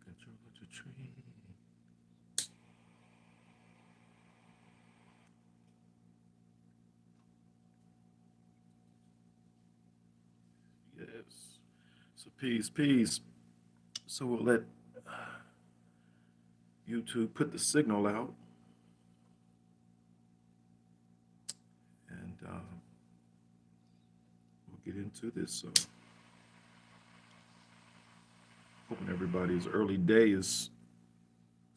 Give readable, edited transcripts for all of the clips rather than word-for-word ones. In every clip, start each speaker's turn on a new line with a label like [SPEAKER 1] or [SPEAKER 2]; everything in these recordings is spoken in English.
[SPEAKER 1] Control of the tree. Yes. So peace, peace. So we'll let YouTube put the signal out, and we'll get into this. So hoping everybody's early day is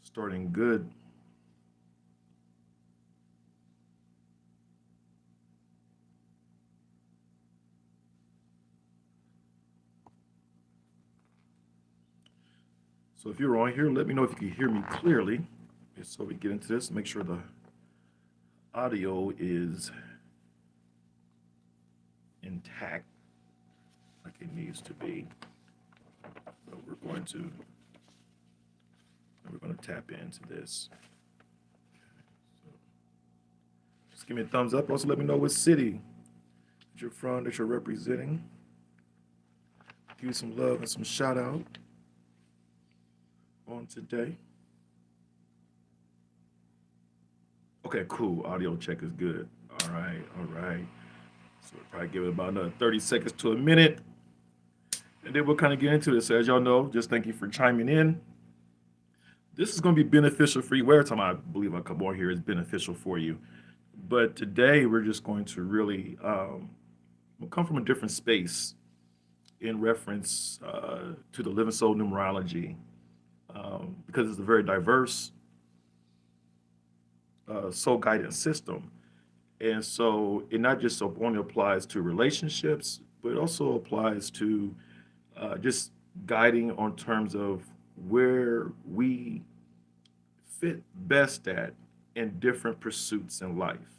[SPEAKER 1] starting good. So if you're on here, let me know if you can hear me clearly. So we get into this, make sure the audio is intact like it needs to be. So we're going to tap into this. So just give me a thumbs up. Also, let me know what city that you're from, that you're representing. Give you some love and some shout out on today. Okay, cool. Audio check is good. All right, all right. So we'll probably give it about another 30 seconds to a minute. And then we'll kind of get into this. As y'all know, just thank you for chiming in. This is going to be beneficial for you. Every time I believe I come on here is beneficial for you. But today we're just going to really we'll come from a different space in reference to the Living Soul Numerology because it's a very diverse soul guidance system. And so it not just only applies to relationships, but it also applies to just guiding on terms of where we fit best at in different pursuits in life,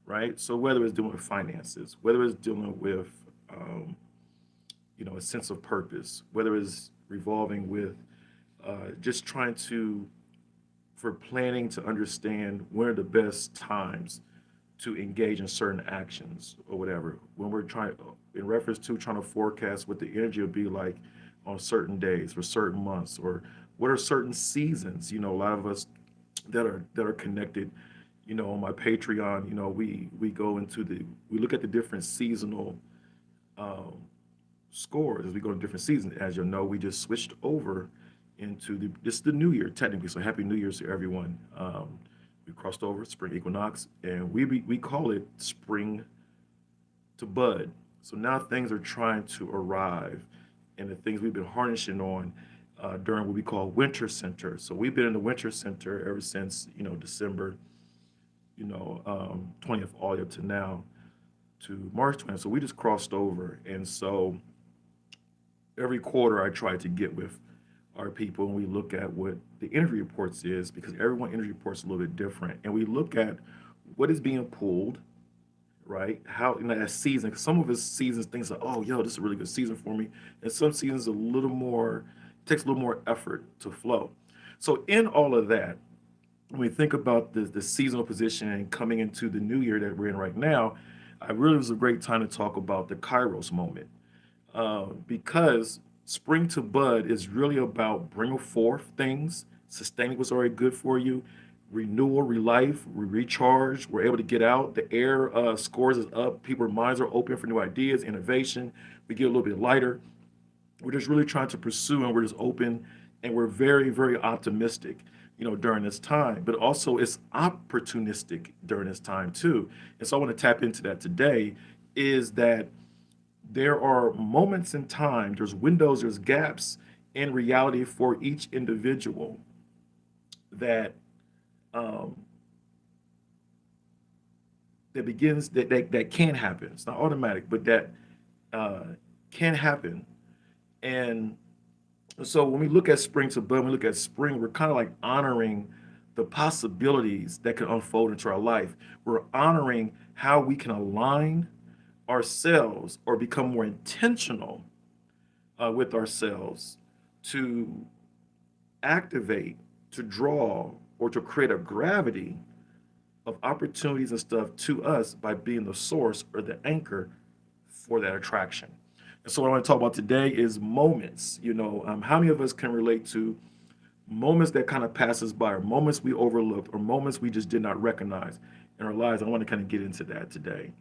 [SPEAKER 1] right? So whether it's dealing with finances, whether it's dealing with, a sense of purpose, whether it's revolving with just trying to, for planning to understand when are the best times to engage in certain actions or whatever. When we're trying, in reference to trying to forecast what the energy will be like on certain days or certain months, or what are certain seasons. A lot of us that are connected, on my Patreon, we go into we look at the different seasonal um, scores as we go to different seasons. As you know, we just switched over into this is the new year technically. So happy New Year's to everyone. We crossed over spring equinox, and we call it spring to bud. So now things are trying to arrive, and the things we've been harnessing on during what we call winter center. So we've been in the winter center ever since December 20th all the way up to now to March 20th. So we just crossed over, and so every quarter I try to get with our people and we look at what the energy reports is, because everyone energy reports a little bit different, and we look at what is being pulled, right? How that season, 'cause some of his seasons things like, oh yo, this is a really good season for me, and some seasons a little more takes a little more effort to flow. So in all of that, when we think about the seasonal position and coming into the new year that we're in right now, I really was a great time to talk about the Kairos moment, because spring to bud is really about bringing forth things, sustaining what's already good for you, renewal, relife, we recharge, we're able to get out, the air scores is up, people's minds are open for new ideas, innovation, we get a little bit lighter. We're just really trying to pursue, and we're just open, and we're very, very optimistic, during this time. But also it's opportunistic during this time too. And so I want to tap into that today, is that there are moments in time, there's windows, there's gaps in reality for each individual that um, that can happen. It's not automatic, but that uh, can happen. And so when we look at spring to bud, when we look at spring, we're kind of like honoring the possibilities that can unfold into our life. We're honoring how we can align ourselves or become more intentional with ourselves to activate, to draw, or to create a gravity of opportunities and stuff to us by being the source or the anchor for that attraction. And so what I want to talk about today is moments. How many of us can relate to moments that kind of pass us by, or moments we overlooked, or moments we just did not recognize in our lives? I want to kind of get into that today.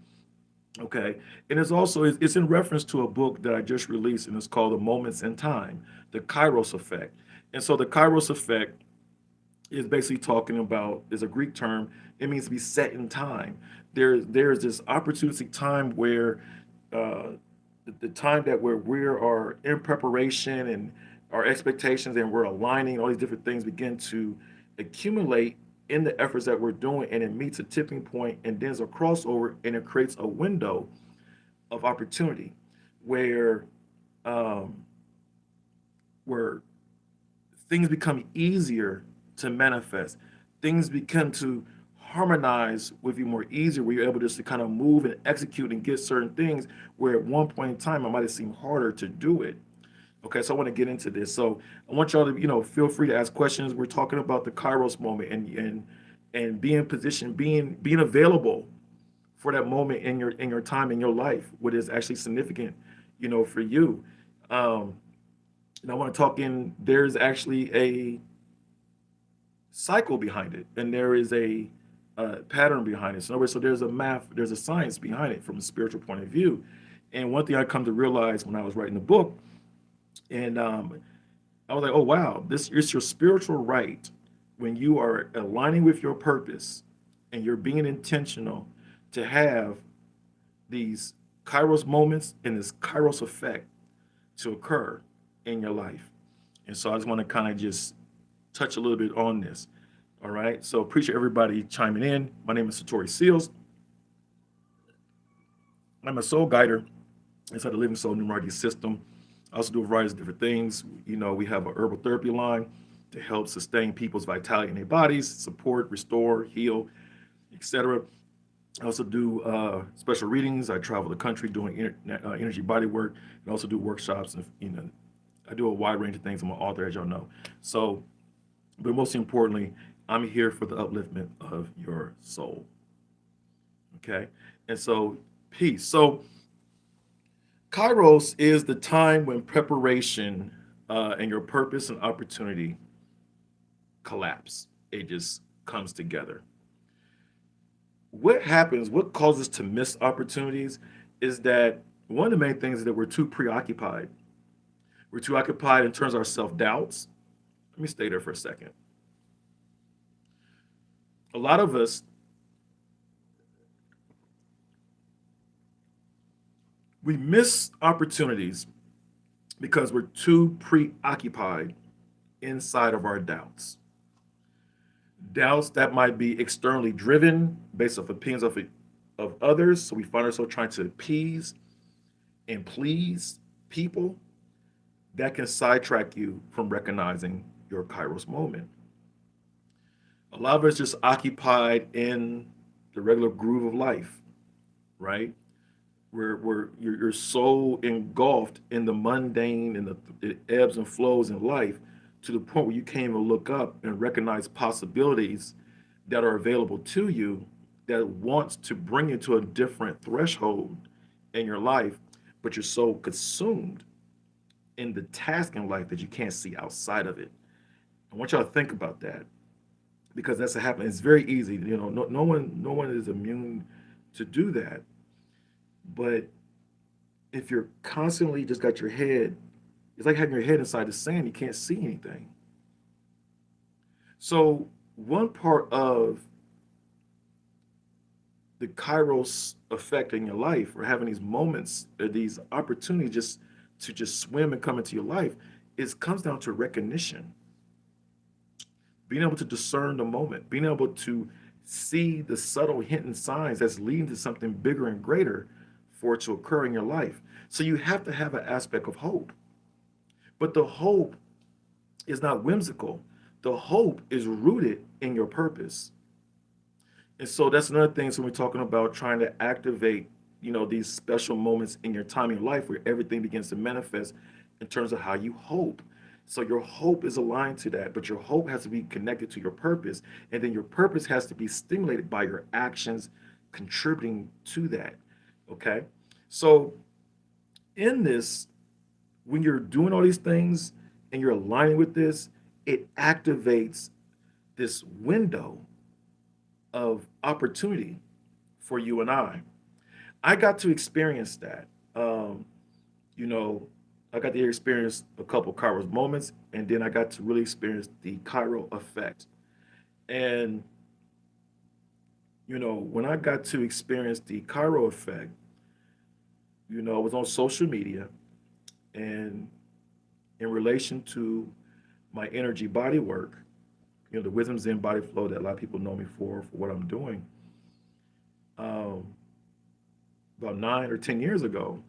[SPEAKER 1] Okay. And it's in reference to a book that I just released, and it's called The Moments in Time, the Kairos Effect. And so the Kairos Effect is basically talking about, is a Greek term. It means to be set in time. There's this opportunistic time where the time that where we are in preparation, and our expectations, and we're aligning, all these different things begin to accumulate in the efforts that we're doing, and it meets a tipping point, and then there's a crossover, and it creates a window of opportunity where um, where things become easier to manifest. Things begin to harmonize with you more easier, where you're able just to kind of move and execute and get certain things where at one point in time it might have seemed harder to do it. Okay, so I want to get into this. So I want y'all to, feel free to ask questions. We're talking about the Kairos moment, and being in position, being available for that moment in your time in your life, what is actually significant, for you. Um, and I want to talk in. There's actually a cycle behind it, and there is a pattern behind it. So, in other words, so there's a science behind it from a spiritual point of view. And one thing I come to realize when I was writing the book, and I was like, oh wow, this is your spiritual right when you are aligning with your purpose, and you're being intentional to have these Kairos moments and this Kairos effect to occur in your life. And so I just want to kind of just touch a little bit on this. All right. So appreciate everybody chiming in. My name is Satori Seals. I'm a soul guider inside the Living Soul Numerology system. I also do a variety of different things. We have a herbal therapy line to help sustain people's vitality in their bodies, support, restore, heal, etc. I also do special readings. I travel the country doing energy body work, and also do workshops. And I do a wide range of things. I'm an author, as y'all know. So, but most importantly, I'm here for the upliftment of your soul. Okay, and so peace. So Kairos is the time when preparation and your purpose and opportunity collapse. It just comes together. What happens, what causes to miss opportunities, is that one of the main things is that we're too preoccupied. We're too occupied in terms of our self doubts. Let me stay there for a second. A lot of us, we miss opportunities because we're too preoccupied inside of our doubts. Doubts that might be externally driven based off opinions of others. So we find ourselves trying to appease and please people. That can sidetrack you from recognizing your Kairos moment. A lot of us just occupied in the regular groove of life, right? Where you're so engulfed in the mundane and the ebbs and flows in life, to the point where you can't even look up and recognize possibilities that are available to you, that wants to bring you to a different threshold in your life, but you're so consumed in the task in life that you can't see outside of it. I want y'all to think about that, because that's what happens. It's very easy. No one is immune to do that. But if you're constantly just got your head, it's like having your head inside the sand. You can't see anything. So one part of the Kairos effect in your life, or having these moments or these opportunities just swim and come into your life, is comes down to recognition. Being able to discern the moment, being able to see the subtle hidden signs that's leading to something bigger and greater for it to occur in your life. So you have to have an aspect of hope. But the hope is not whimsical. The hope is rooted in your purpose. And so that's another thing. So we're talking about trying to activate, these special moments in your time in your life where everything begins to manifest in terms of how you hope. So your hope is aligned to that, but your hope has to be connected to your purpose. And then your purpose has to be stimulated by your actions contributing to that. Okay. So In this, when you're doing all these things and you're aligning with this, it activates this window of opportunity for you and I. I got to experience that. Um, you know, I got to experience a couple Kairos moments, and then I got to really experience the Kairos effect. And when I got to experience the Kairos effect, I was on social media, and in relation to my energy body work, the wisdom Zen body flow that a lot of people know me for what I'm doing. Um, about 9 or 10 years ago,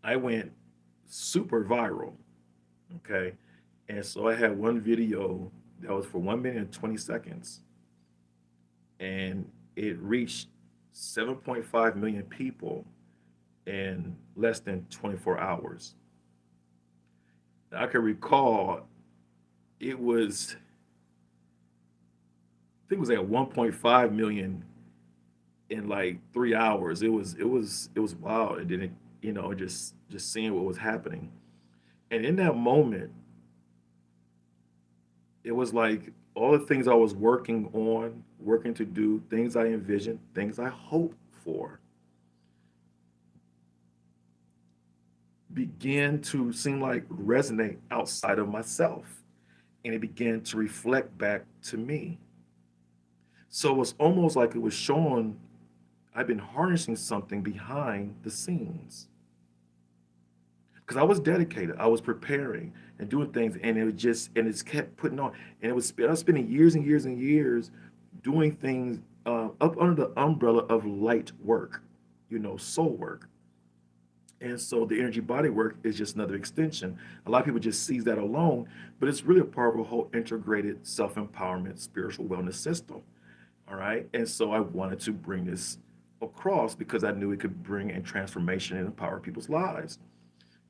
[SPEAKER 1] I went super viral. Okay. And so I had one video that was for 1 minute and 20 seconds, and it reached 7.5 million people in less than 24 hours. I can recall it was, I think it was at 1.5 million in like 3 hours. It was wild. And then just seeing what was happening. And in that moment, it was like all the things I was working on, working to do, things I envisioned, things I hoped for, began to seem like resonate outside of myself. And it began to reflect back to me. So it was almost like it was showing I've been harnessing something behind the scenes. Because I was dedicated, I was preparing and doing things, and it's kept putting on. And I was spending years and years and years doing things up under the umbrella of light work, soul work. And so the energy body work is just another extension. A lot of people just sees that alone, but it's really a part of a whole integrated self-empowerment spiritual wellness system. All right. And so I wanted to bring this across because I knew it could bring in transformation and empower people's lives.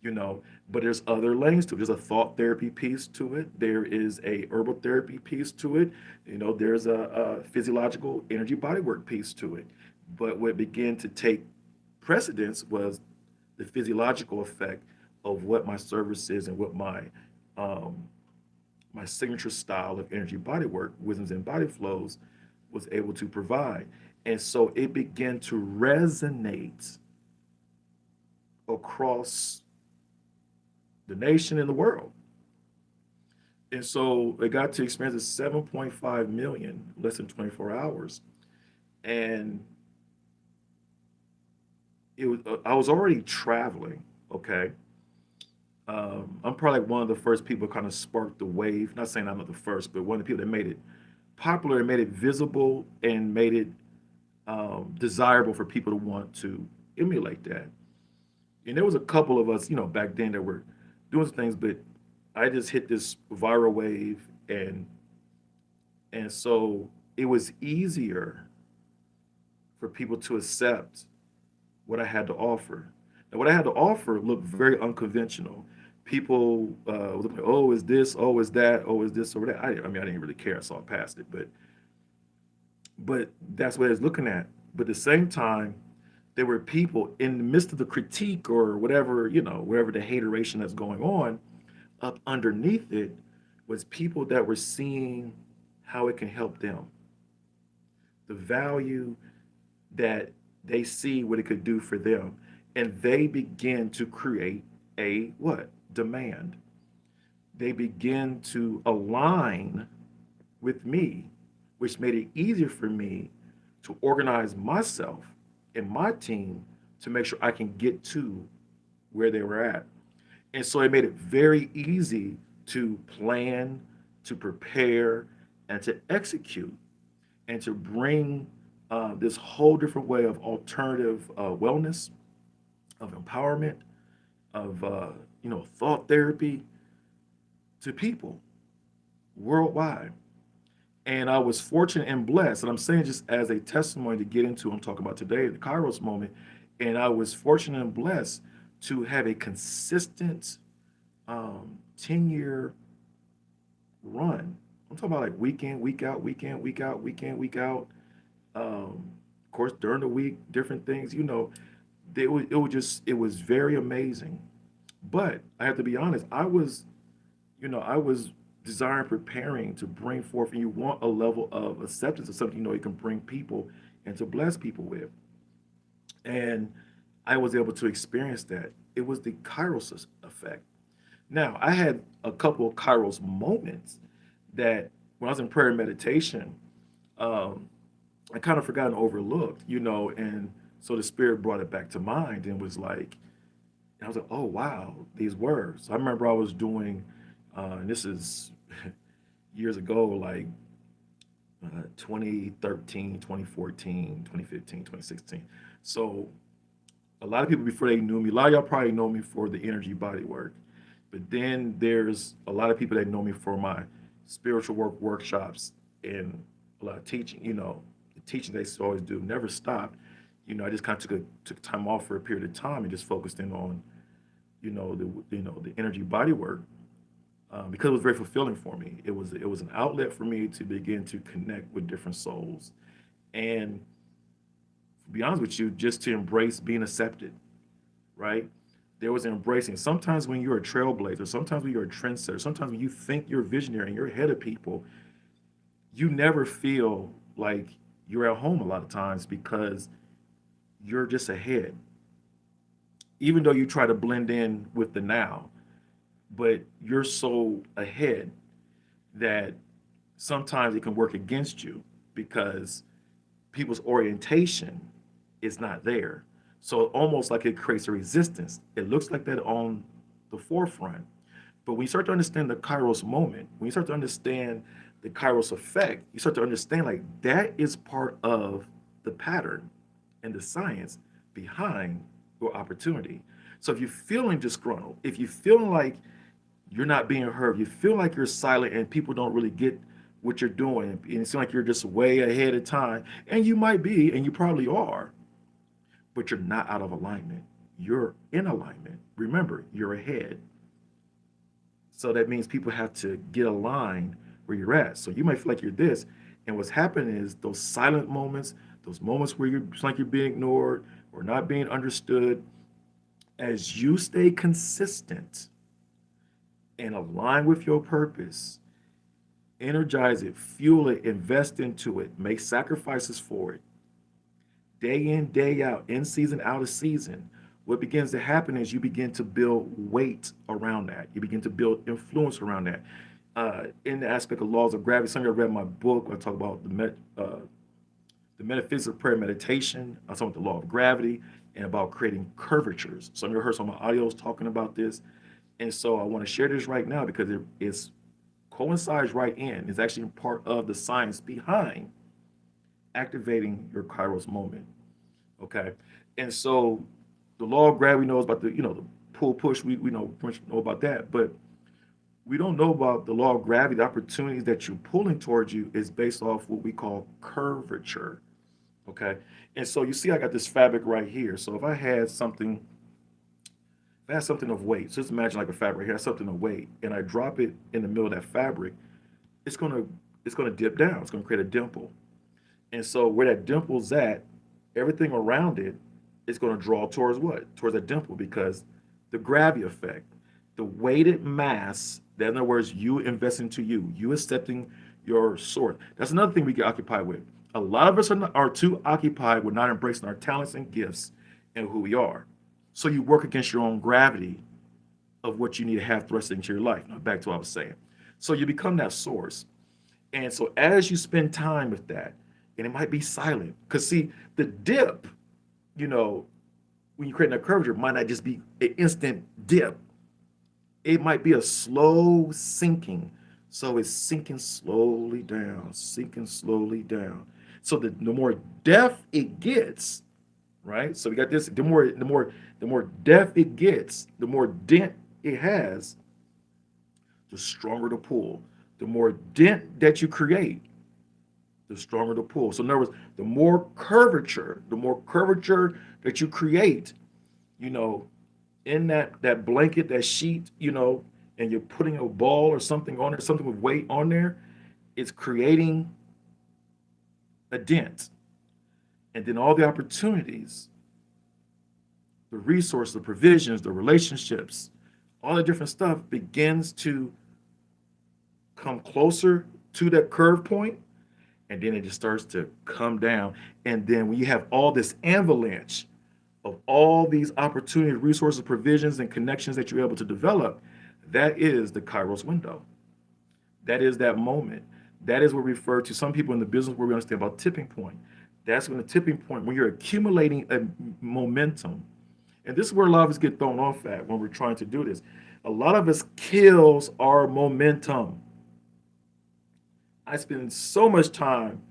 [SPEAKER 1] you know but there's other lanes to it. There's a thought therapy piece to it. There is a herbal therapy piece to it. There's a physiological energy bodywork piece to it. But what began to take precedence was the physiological effect of what my service is and what um, my signature style of energy bodywork, wisdoms and body flows, was able to provide. And so it began to resonate across the nation and the world. And so they got to experience 7.5 million less than 24 hours. And I was already traveling, okay? I'm probably like one of the first people kind of sparked the wave. Not saying I'm not the first, but one of the people that made it popular and made it visible and made it desirable for people to want to emulate that. And there was a couple of us, back then that were doing things, but I just hit this viral wave, and so it was easier for people to accept what I had to offer. And what I had to offer looked very unconventional. People was like, "Oh, is this? Oh, is that? Oh, is this or that?" I mean, I didn't really care. I saw it past it, but that's what I was looking at. But at the same time, there were people in the midst of the critique or whatever, wherever the hateration that's going on, up underneath it was people that were seeing how it can help them, the value that they see what it could do for them. And they begin to create a what? Demand. They begin to align with me, which made it easier for me to organize myself and my team to make sure I can get to where they were at. And so it made it very easy to plan, to prepare, and to execute, and to bring this whole different way of alternative wellness, of empowerment, of thought therapy to people worldwide. And I was fortunate and blessed, and I'm saying just as a testimony to get into, I'm talking about today, the Kairos moment. And I was fortunate and blessed to have a consistent 10-year run. I'm talking about like week in, week out, week in, week out, week in, week out. Of course, during the week, different things, it was very amazing. But I have to be honest, I was desiring, preparing to bring forth, and you want a level of acceptance of something you can bring people and to bless people with. And I was able to experience that. It was the Kairos effect. Now, I had a couple of Kairos moments that when I was in prayer and meditation, um, I kind of forgot and overlooked, and so the Spirit brought it back to mind and was like, and I was like, oh, wow, these words. I remember I was doing, and this is years ago, like 2013, 2014, 2015, 2016. So a lot of people before they knew me, a lot of y'all probably know me for the energy body work. But then there's a lot of people that know me for my spiritual work workshops and a lot of teaching, the teaching they used to always do, never stopped. I just kind of took time off for a period of time and just focused in on, the energy body work because it was very fulfilling for me. It was an outlet for me to begin to connect with different souls, and to be honest with you, just to embrace being accepted, right? There was an embracing. Sometimes when you're a trailblazer, sometimes when you're a trendsetter, sometimes when you think you're visionary and you're ahead of people, you never feel like you're at home a lot of times because you're just ahead. Even though you try to blend in with the now, but you're so ahead that sometimes it can work against you because people's orientation is not there. So almost like it creates a resistance. It looks like that on the forefront. But when you start to understand the Kairos moment, when you start to understand the Kairos effect, you start to understand like that is part of the pattern and the science behind your opportunity. So if you're feeling disgruntled, if you're feeling like you're not being heard, you feel like you're silent and people don't really get what you're doing, and it seems like you're just way ahead of time, and you might be, and you probably are, but you're not out of alignment. You're in alignment. Remember, you're ahead. So that means people have to get aligned where you're at. So you might feel like you're this, and what's happening is those silent moments, those moments where it's like you're being ignored or not being understood, as you stay consistent and align with your purpose, energize it, fuel it, invest into it, make sacrifices for it, day in, day out, in season, out of season. What begins to happen is you begin to build weight around that. You begin to build influence around that. In the aspect of laws of gravity, some of you have read my book. I talk about the metaphysics of prayer meditation. I talk about the law of gravity and about creating curvatures. Some of you heard some of my audios talking about this. And so I want to share this right now because it's coincides right in. It's actually part of the science behind activating your Kairos moment. Okay. And so the law of gravity knows about the pull push. We know pretty much know about that, but we don't know about the law of gravity. The opportunities that you're pulling towards you is based off what we call curvature. Okay. And so you see, I got this fabric right here. So if I have something of weight, so just imagine like a fabric here, something of weight, and I drop it in the middle of that fabric, it's gonna it's gonna dip down. It's gonna create a dimple. And so where that dimple's at, everything around it is going to draw towards what? Towards that dimple because the gravity effect, the weighted mass, that in other words, you invest into you accepting your source. That's another thing we get occupied with. A lot of us are too occupied with not embracing our talents and gifts and who we are. So you work against your own gravity of what you need to have thrust into your life. Now, back to what I was saying. So you become that source. And so as you spend time with that, and it might be silent, because see, the dip, you know, when you're creating a curvature, might not just be an instant dip. It might be a slow sinking. So it's sinking slowly down, sinking slowly down. So the more depth it gets, right? So we got this, the more depth it gets, the more dent it has, the stronger the pull. The more dent that you create, the stronger the pull. So in other words, the more curvature that you create, you know, in that blanket, that sheet, you know, and you're putting a ball or something on there, something with weight on there, it's creating a dent. And then all the opportunities the resources, the provisions, the relationships, all the different stuff begins to come closer to that curve point, and then it just starts to come down. And then when you have all this avalanche of all these opportunities, resources, provisions, and connections that you're able to develop, that is the Kairos window. That is that moment. That is what we refer to, some people in the business where we understand about tipping point. That's when the tipping point, when you're accumulating a momentum. And this is where a lot of us get thrown off at when we're trying to do this. A lot of us kills our momentum. I spend so much time,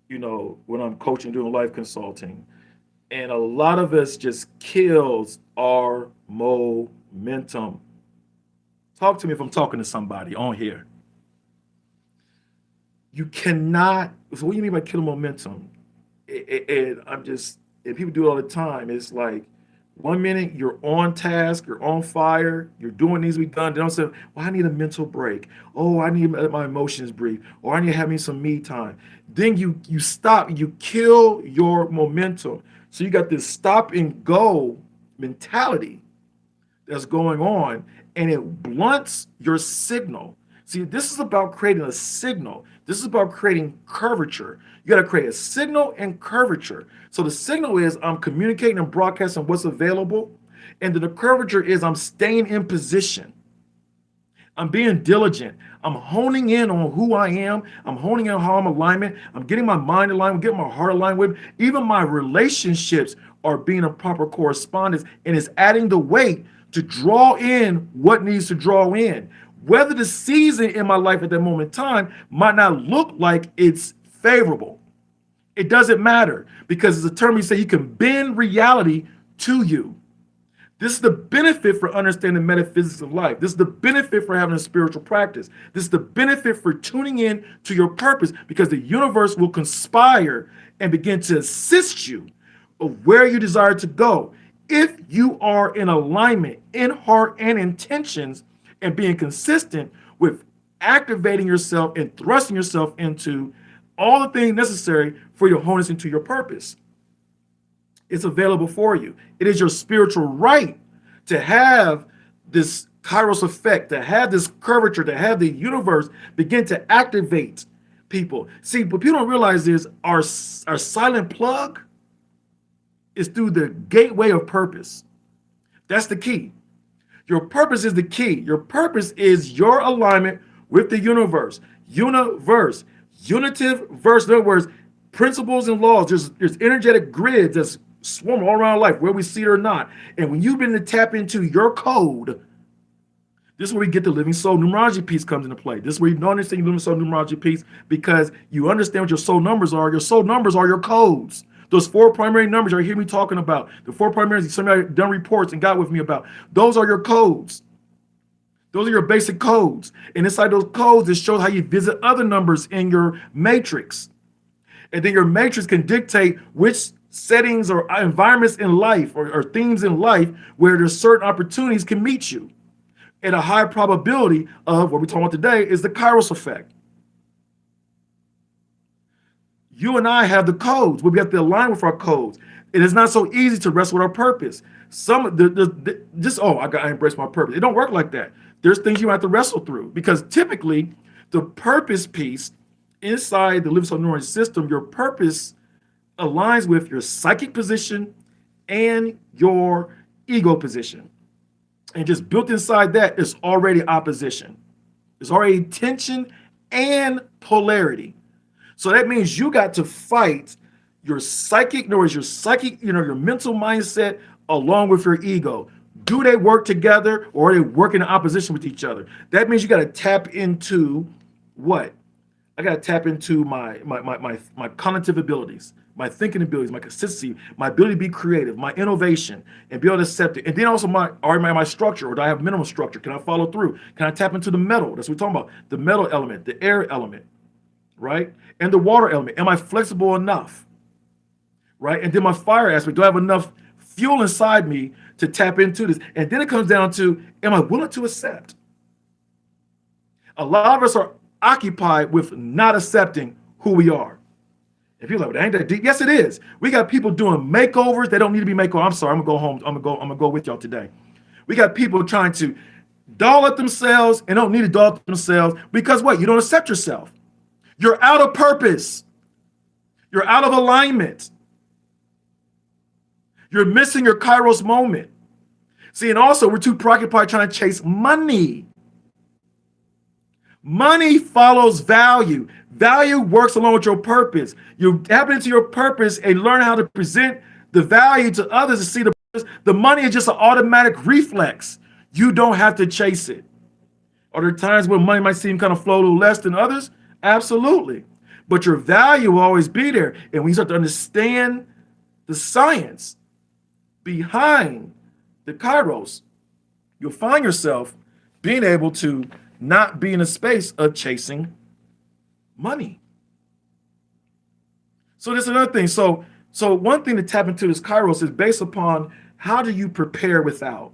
[SPEAKER 1] when I'm coaching, doing life consulting, and a lot of us just kills our momentum. Talk to me if I'm talking to somebody on here. You cannot. So what do you mean by killing momentum? And and people do it all the time. It's like 1 minute you're on task, you're on fire, you're doing needs to be done. Then all of a sudden, well, I need a mental break. Oh, I need to let my emotions breathe, or I need to have me some me time. Then you stop, you kill your momentum. So you got this stop and go mentality that's going on, and it blunts your signal. See, this is about creating a signal. This is about creating curvature. You got to create a signal and curvature. So the signal is I'm communicating and broadcasting what's available, and then the curvature is I'm staying in position. I'm being diligent. I'm honing in on who I am. I'm honing in on how I'm alignment. I'm getting my mind aligned. I'm getting my heart aligned with. Even my relationships are being in proper correspondence, and it's adding the weight to draw in what needs to draw in. Whether the season in my life at that moment in time might not look like it's favorable, it doesn't matter, because it's a term you say you can bend reality to you. This is the benefit for understanding metaphysics of life. This is the benefit for having a spiritual practice. This is the benefit for tuning in to your purpose, because the universe will conspire and begin to assist you of where you desire to go. If you are in alignment in heart and intentions and being consistent with activating yourself and thrusting yourself into all the things necessary for your wholeness into your purpose. It's available for you. It is your spiritual right to have this Kairos effect, to have this curvature, to have the universe begin to activate people. See, what people don't realize is our silent plug is through the gateway of purpose. That's the key. Your purpose is the key. Your purpose is your alignment with the universe. Universe. Unitive verse. In other words, principles and laws. There's energetic grids that's swarming all around life, where we see it or not. And when you've been to tap into your code, this is where we get the Living Soul Numerology piece comes into play. This is where you don't understand your Living Soul Numerology piece, because you understand what your soul numbers are. Your soul numbers are your codes. Those 4 primary numbers you hear me talking about, the 4 primaries somebody done reports and got with me about, those are your codes. Those are your basic codes. And inside those codes, it shows how you visit other numbers in your matrix. And then your matrix can dictate which settings or environments in life or themes in life where there's certain opportunities can meet you. And a high probability of what we're talking about today is the Kairos effect. You and I have the codes. We have to align with our codes. It is not so easy to wrestle with our purpose. I embrace my purpose. It don't work like that. There's things you have to wrestle through, because typically the purpose piece inside the Living Soul Numerology system, your purpose aligns with your psychic position and your ego position. And just built inside that is already opposition. There's already tension and polarity. So that means you got to fight your psychic, in other words, your mental mindset along with your ego. Do they work together, or are they working in opposition with each other? That means you got to tap into what? I got to tap into my cognitive abilities, my thinking abilities, my consistency, my ability to be creative, my innovation, and be able to accept it. And then also my structure, or do I have minimal structure? Can I follow through? Can I tap into the metal? That's what we're talking about. The metal element, the air element, right? And the water element. Am I flexible enough? Right? And then my fire aspect, do I have enough fuel inside me to tap into this? And then it comes down to, am I willing to accept? A lot of us are occupied with not accepting who we are. And people are like, well, ain't that deep? Yes, it is. We got people doing makeovers. They don't need to be makeovers. I'm sorry. I'm gonna go home. I'm gonna go with y'all today. We got people trying to doll up themselves and don't need to doll up themselves because what? You don't accept yourself. You're out of purpose. You're out of alignment. You're missing your Kairos moment. See, and also we're too preoccupied trying to chase money. Money follows value. Value works along with your purpose. You tap into your purpose and learn how to present the value to others to see the money is just an automatic reflex. You don't have to chase it. Are there times when money might seem kind of flow a little less than others? Absolutely. But your value will always be there. And when you start to understand the science behind the Kairos, you'll find yourself being able to not be in a space of chasing money. So there's another thing. So one thing to tap into this Kairos is based upon how do you prepare without.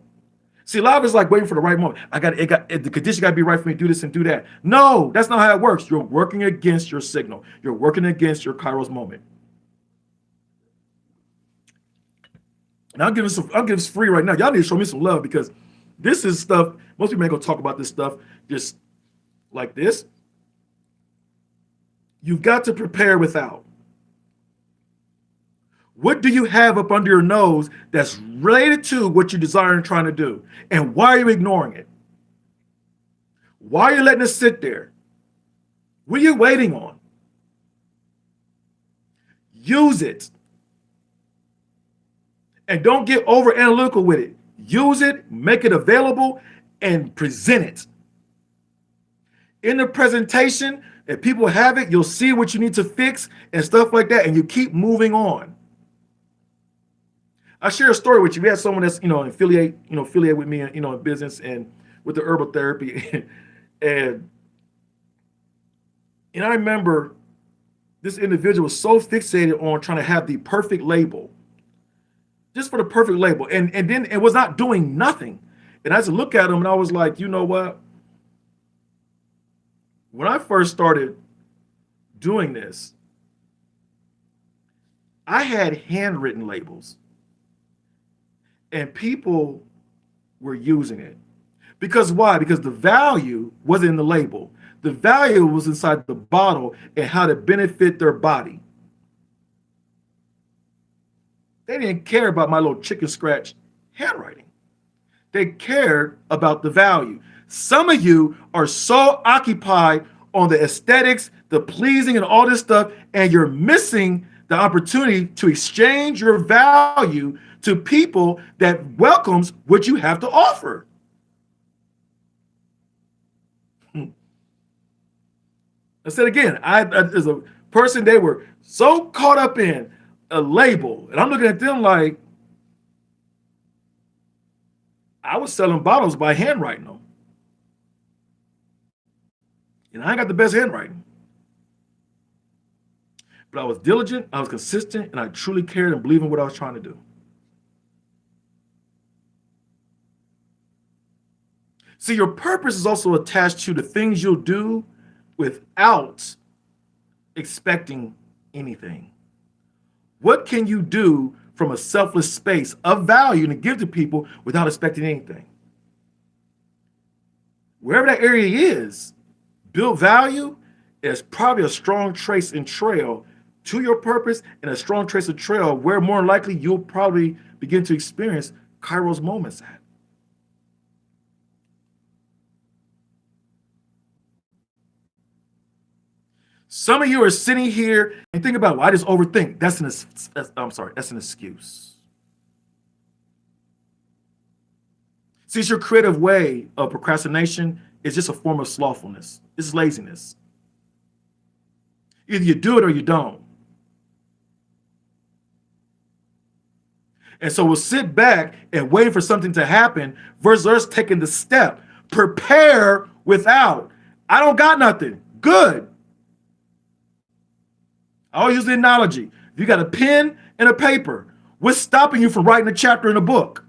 [SPEAKER 1] See, a lot of it's like waiting for the right moment. The condition got to be right for me to do this and do that. No, that's not how it works. You're working against your signal. You're working against your Kairos moment. And I'll give this free right now. Y'all need to show me some love because this is stuff, most people ain't gonna talk about this stuff just like this. You've got to prepare without. What do you have up under your nose that's related to what you desire and trying to do? And why are you ignoring it? Why are you letting it sit there? What are you waiting on? Use it. And don't get over analytical with it. Use it, make it available, and present it. In the presentation, if people have it, you'll see what you need to fix and stuff like that, and you keep moving on. I share a story with you. We had someone that's affiliate with me in business and with the herbal therapy, and I remember this individual was so fixated on trying to have the perfect label, just for the perfect label, and then it was not doing nothing. And I had to look at him, and I was like, you know what? When I first started doing this, I had handwritten labels. And people were using it. Because why? Because the value wasn't in the label. The value was inside the bottle and how to benefit their body. They didn't care about my little chicken scratch handwriting. They cared about the value. Some of you are so occupied on the aesthetics, the pleasing, and all this stuff, and you're missing the opportunity to exchange your value to people that welcomes what you have to offer. I said again, as a person, they were so caught up in a label, and I'm looking at them like I was selling bottles by handwriting them. And I ain't got the best handwriting. But I was diligent, I was consistent, and I truly cared and believed in what I was trying to do. See, your purpose is also attached to the things you'll do without expecting anything. What can you do from a selfless space of value to give to people without expecting anything? Wherever that area is, build value is probably a strong trace and trail to your purpose and a strong trace and trail where more than likely you'll probably begin to experience Kairos moments at. Some of you are sitting here and think about, well, I just overthink. That's an excuse. See, it's your creative way of procrastination is just a form of slothfulness. It's laziness. Either you do it or you don't. And so we'll sit back and wait for something to happen versus us taking the step. Prepare without. I don't got nothing. Good. I always use the analogy. If you got a pen and a paper, what's stopping you from writing a chapter in a book?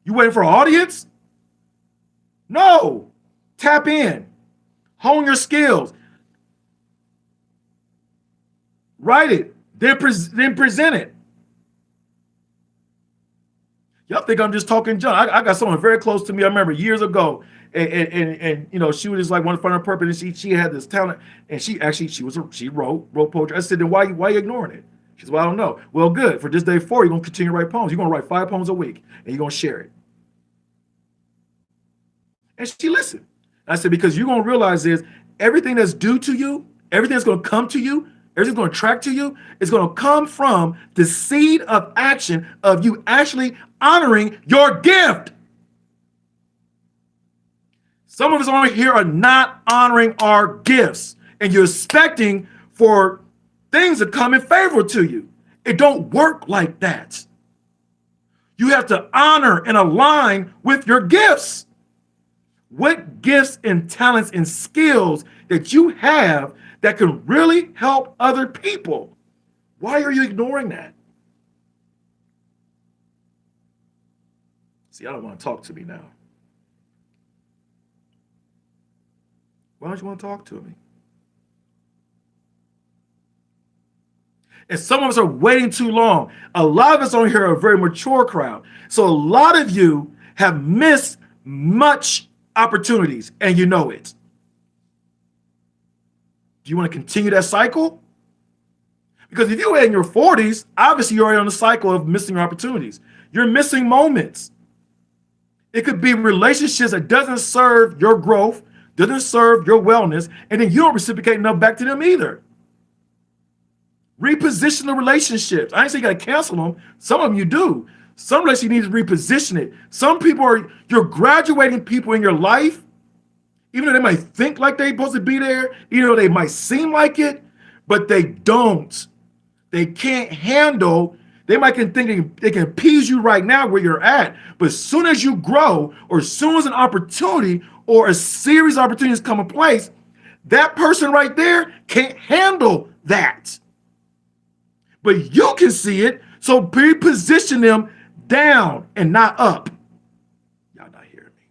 [SPEAKER 1] You waiting for an audience? No. Tap in. Hone your skills. Write it, then present it. Y'all think I'm just talking junk. I got someone very close to me. I remember years ago, and you know, she was just like one front of purpose, and she had this talent, and she wrote poetry. I said, then why you ignoring it? She said, well, I don't know. Well, good. For this day 4, you're gonna continue to write poems. You're gonna write 5 poems a week, and you're gonna share it. And she listened. I said, because you're gonna realize is everything that's due to you, everything that's gonna come to you, everything's gonna attract to you, is gonna come from the seed of action of you actually honoring your gift. Some of us on here are not honoring our gifts, and you're expecting for things to come in favor to you. It don't work like that. You have to honor and align with your gifts. What gifts and talents and skills that you have that can really help other people? Why are you ignoring that? See, I don't want to talk to me now. Why don't you want to talk to me? And some of us are waiting too long. A lot of us on here are a very mature crowd. So a lot of you have missed much opportunities, and you know it. Do you want to continue that cycle? Because if you're in your 40s, obviously you're already on the cycle of missing opportunities. You're missing moments. It could be relationships that doesn't serve your growth, doesn't serve your wellness, and then you don't reciprocate enough back to them either. Reposition the relationships. I ain't saying you got to cancel them. Some of them you do. Some relationships you need to reposition it. Some people you're graduating people in your life, even though they might think like they're supposed to be there, even though they might seem like it, but they don't. They can't handle. They might think they can appease you right now where you're at, but as soon as you grow, or as soon as an opportunity or a series of opportunities come in place, that person right there can't handle that. But you can see it, so reposition them down and not up. Y'all not hearing me.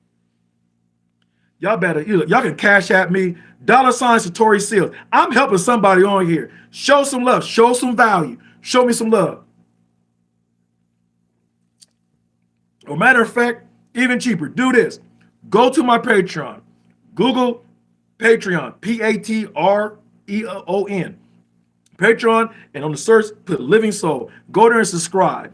[SPEAKER 1] Y'all can cash at me, $Satori Seals. I'm helping somebody on here. Show some love, show some value, show me some love. Or matter of fact, even cheaper, do this. Go to my Patreon. Google Patreon, Patreon. Patreon, and on the search, put Living Soul. Go there and subscribe.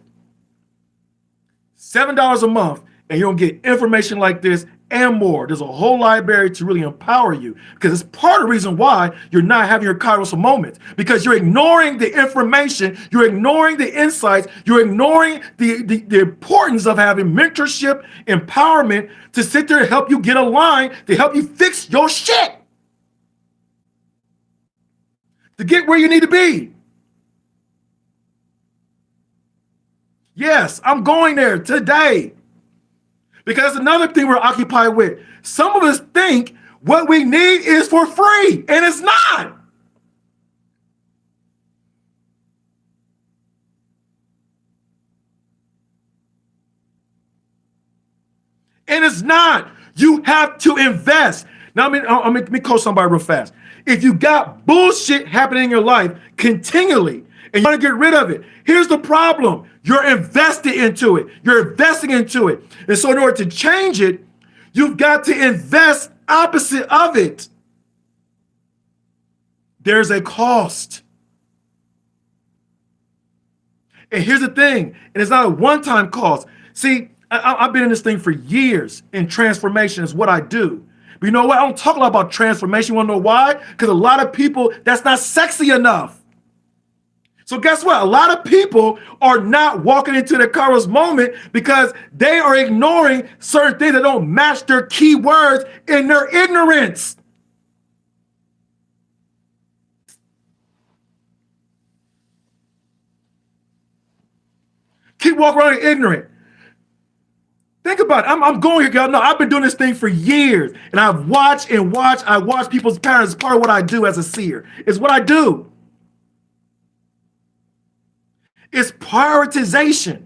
[SPEAKER 1] $7 a month, and you'll get information like this and more. There's a whole library to really empower you, because it's part of the reason why you're not having your Kairos moments, because you're ignoring the information, you're ignoring the insights, you're ignoring the importance of having mentorship, empowerment to sit there and help you get aligned, to help you fix your shit, to get where you need to be. Yes, I'm going there today. Because that's another thing we're occupied with. Some of us think what we need is for free, and it's not. And it's not. You have to invest. Now, let me coach somebody real fast. If you got bullshit happening in your life continually, and you want to get rid of it, here's the problem. You're invested into it. You're investing into it. And so in order to change it, you've got to invest opposite of it. There's a cost. And here's the thing, and it's not a one-time cost. See, I've been in this thing for years, and transformation is what I do. But you know what? I don't talk a lot about transformation. You want to know why? Because a lot of people, that's not sexy enough. So guess what? A lot of people are not walking into the Kairos moment because they are ignoring certain things that don't match their key words in their ignorance. Keep walking around ignorant. Think about it. I'm going here, y'all. No, I've been doing this thing for years, and I've watched and watched. I watch people's patterns. It's part of what I do as a seer. It's what I do. It's prioritization.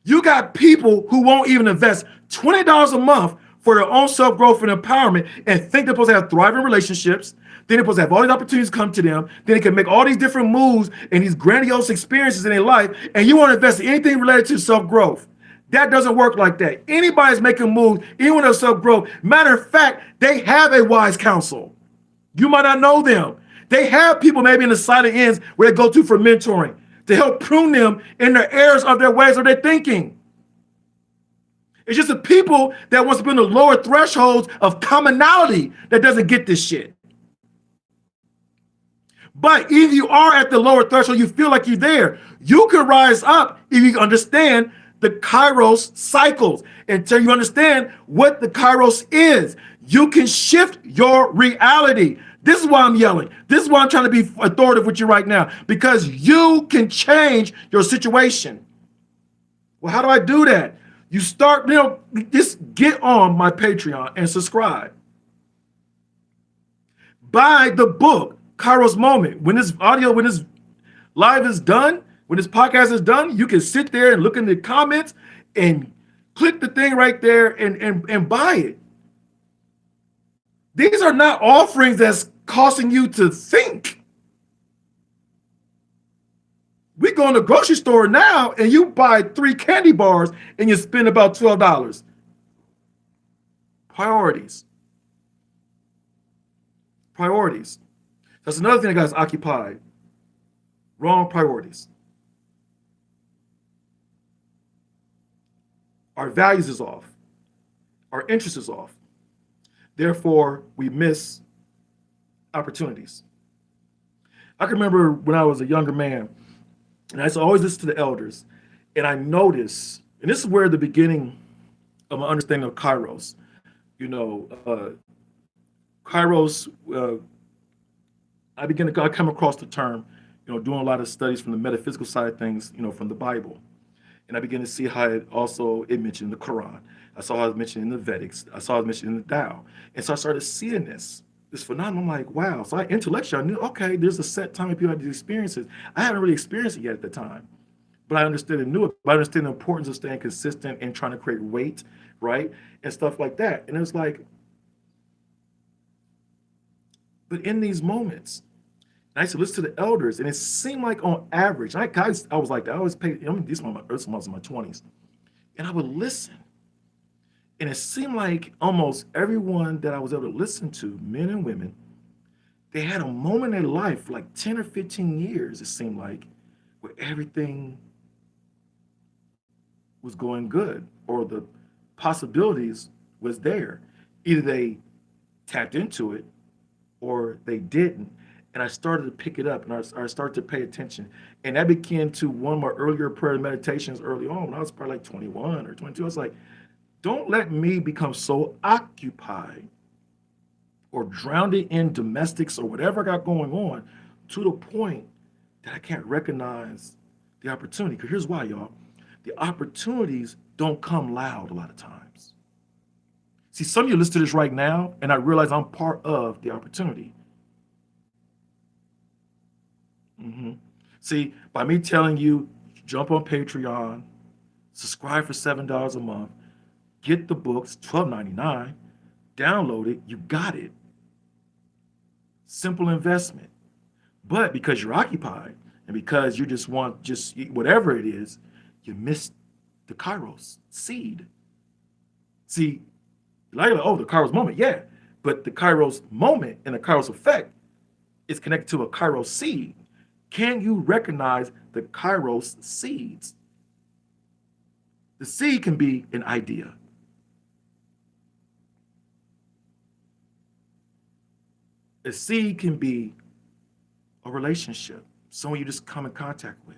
[SPEAKER 1] You got people who won't even invest $20 a month for their own self-growth and empowerment and think they're supposed to have thriving relationships. Then they're supposed to have all these opportunities come to them. Then they can make all these different moves and these grandiose experiences in their life. And you want to invest in anything related to self-growth. That doesn't work like that. Anybody's making moves, anyone else self-growth. Matter of fact, they have a wise counsel. You might not know them. They have people maybe in the silent ends where they go to for mentoring to help prune them in the errors of their ways of their thinking. It's just the people that wants to be in the lower thresholds of commonality that doesn't get this shit. But if you are at the lower threshold, you feel like you're there, you can rise up if you understand the Kairos cycles. Until you understand what the Kairos is, you can shift your reality. This is why I'm yelling. This is why I'm trying to be authoritative with you right now, because you can change your situation. Well, how do I do that? You start, just get on my Patreon and subscribe. Buy the book, Kairos Moment. When this live is done, when this podcast is done, you can sit there and look in the comments and click the thing right there and buy it. These are not offerings that's costing you to think. We go in the grocery store now and you buy 3 candy bars and you spend about $12. Priorities. Priorities. That's another thing that got us occupied. Wrong priorities. Our values is off. Our interest is off. Therefore, we miss opportunities. I can remember when I was a younger man, and I used to always listen to the elders, and I noticed, and this is where the beginning of my understanding of Kairos, Kairos, I come across the term, doing a lot of studies from the metaphysical side of things, from the Bible. And I began to see how it mentioned in the Quran. I saw how it mentioned in the Vedics. I saw it mentioned in the Tao. And so I started seeing this phenomenon. I'm like, wow. So I intellectually, I knew, okay, there's a set time of people have these experiences. I haven't really experienced it yet at the time, but I understood and knew it. But I understand the importance of staying consistent and trying to create weight, right? And stuff like that. And it was like, but in these moments, I used to listen to the elders, and it seemed like on average, I was like that. I always paid, these were my early months in my 20s, and I would listen. And it seemed like almost everyone that I was able to listen to, men and women, they had a moment in their life, like 10 or 15 years, it seemed like, where everything was going good, or the possibilities was there. Either they tapped into it or they didn't. And I started to pick it up, and I started to pay attention. And that began to one of my earlier prayer meditations early on when I was probably like 21 or 22. I was like, don't let me become so occupied or drowned in domestics or whatever I got going on to the point that I can't recognize the opportunity. Because here's why, y'all. The opportunities don't come loud a lot of times. See, some of you listen to this right now, and I realize I'm part of the opportunity. See, by me telling you, jump on Patreon, subscribe for $7 a month, get the books, $12.99, download it, you got it. Simple investment. But because you're occupied and because you just want whatever it is, you miss the Kairos seed. See, like, oh, the Kairos moment, yeah. But the Kairos moment and the Kairos effect is connected to a Kairos seed. Can you recognize the Kairos seeds? The seed can be an idea. A seed can be a relationship, someone you just come in contact with.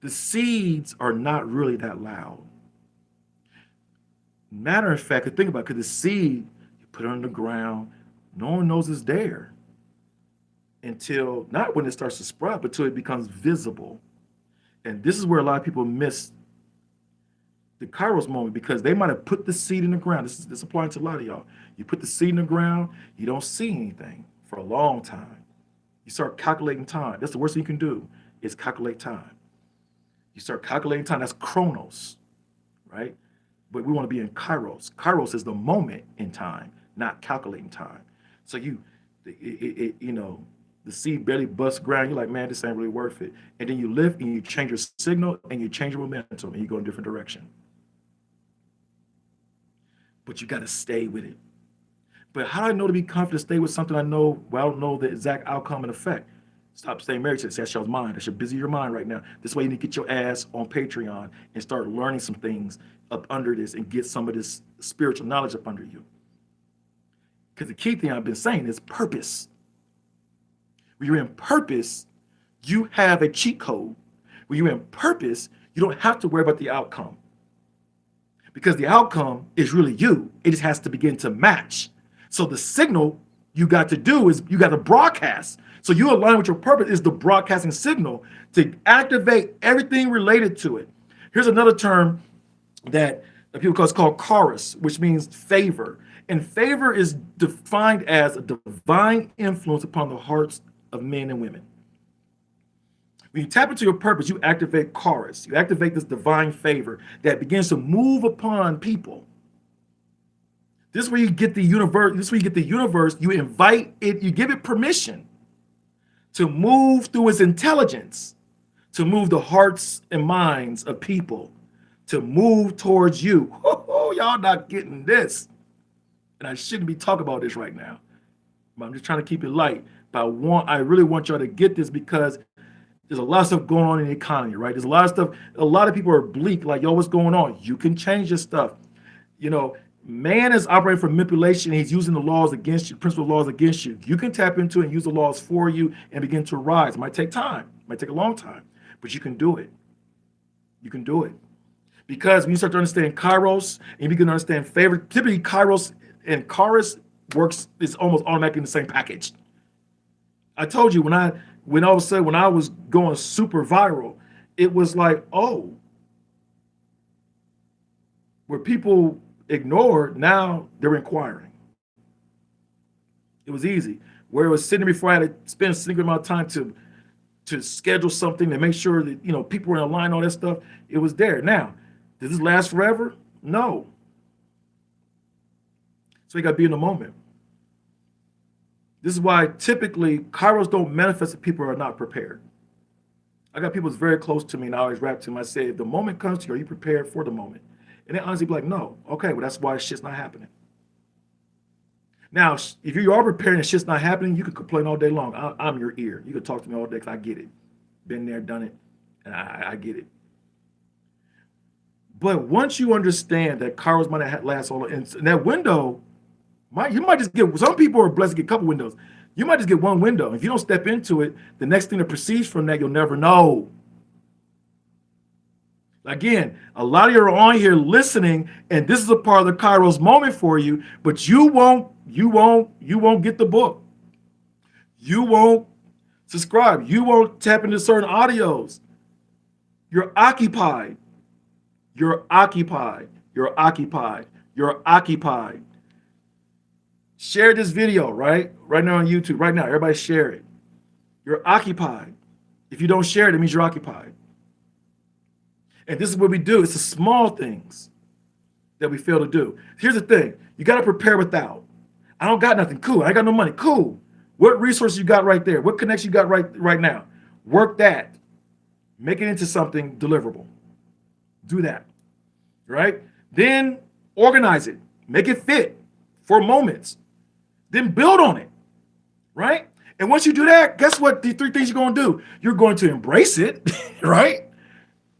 [SPEAKER 1] The seeds are not really that loud. Matter of fact, think about it, because the seed, you put it on the ground, no one knows it's there until, not when it starts to sprout, but until it becomes visible. And this is where a lot of people miss the Kairos moment, because they might have put the seed in the ground. This applies to a lot of y'all. You put the seed in the ground, you don't see anything for a long time. You start calculating time. That's the worst thing you can do, is calculate time. You start calculating time, that's chronos, right? But we want to be in Kairos. Kairos is the moment in time, not calculating time. So the seed barely busts ground. You're like, man, this ain't really worth it. And then you lift and you change your signal and you change your momentum and you go in a different direction. But you got to stay with it. But how do I know to be confident to stay with something I know, well, I don't know the exact outcome and effect? Stop staying married to it. That's your mind. That's your busy your mind right now. This way you need to get your ass on Patreon and start learning some things up under this and get some of this spiritual knowledge up under you. Because the key thing I've been saying is purpose. When you're in purpose, you have a cheat code. When you're in purpose, you don't have to worry about the outcome. Because the outcome is really you. It just has to begin to match. So the signal you got to do is you got to broadcast. So you align with your purpose is the broadcasting signal to activate everything related to it. Here's another term that people call, it's called Kairos, which means favor. And favor is defined as a divine influence upon the hearts of men and women. When you tap into your purpose, you activate Kairos. You activate this divine favor that begins to move upon people. This is where you get the universe. This is where you get the universe. You invite it. You give it permission to move through its intelligence, to move the hearts and minds of people, to move towards you. Oh, y'all not getting this. And I shouldn't be talking about this right now. But I'm just trying to keep it light. But I really want y'all to get this because there's a lot of stuff going on in the economy, right? There's a lot of stuff. A lot of people are bleak, like, yo, what's going on? You can change this stuff. You know, man is operating for manipulation. He's using the laws against you, principal laws against you. You can tap into it and use the laws for you and begin to rise. It might take time. It might take a long time, but you can do it. You can do it. Because when you start to understand Kairos and you begin to understand favor, typically Kairos and Kairos works, it's almost automatically in the same package. I told you when all of a sudden, when I was going super viral, it was like, oh, where people ignored, now they're inquiring. It was easy. Where it was sitting before I had to spend a significant amount of time to schedule something to make sure that, you know, people were in line, all that stuff, it was there. Now, does this last forever? No. So you got to be in the moment. This is why typically Kairos don't manifest if people are not prepared. I got people that's very close to me and I always rap to them. I say, if the moment comes to you, are you prepared for the moment? And they honestly be like, no. Okay, well, that's why shit's not happening. Now, if you are prepared and shit's not happening, you can complain all day long. I'm your ear. You can talk to me all day because I get it. Been there, done it, and I get it. But once you understand that Kairos might not last all, and that window, you might just get, some people are blessed to get a couple windows. You might just get one window. If you don't step into it, the next thing that proceeds from that, you'll never know. Again, a lot of you are on here listening, and this is a part of the Kairos moment for you, but you won't get the book. You won't subscribe. You won't tap into certain audios. You're occupied. You're occupied. You're occupied. You're occupied. Share this video, right now on YouTube. Right now, everybody share it. You're occupied. If you don't share it, it means you're occupied. And this is what we do. It's the small things that we fail to do. Here's the thing. You got to prepare without. I don't got nothing. Cool. I ain't got no money. Cool. What resources you got right there? What connection you got right now? Work that. Make it into something deliverable. Do that. Right? Then organize it. Make it fit for moments. Then build on it. Right? And once you do that, guess what? The three things you're going to do. You're going to embrace it. Right?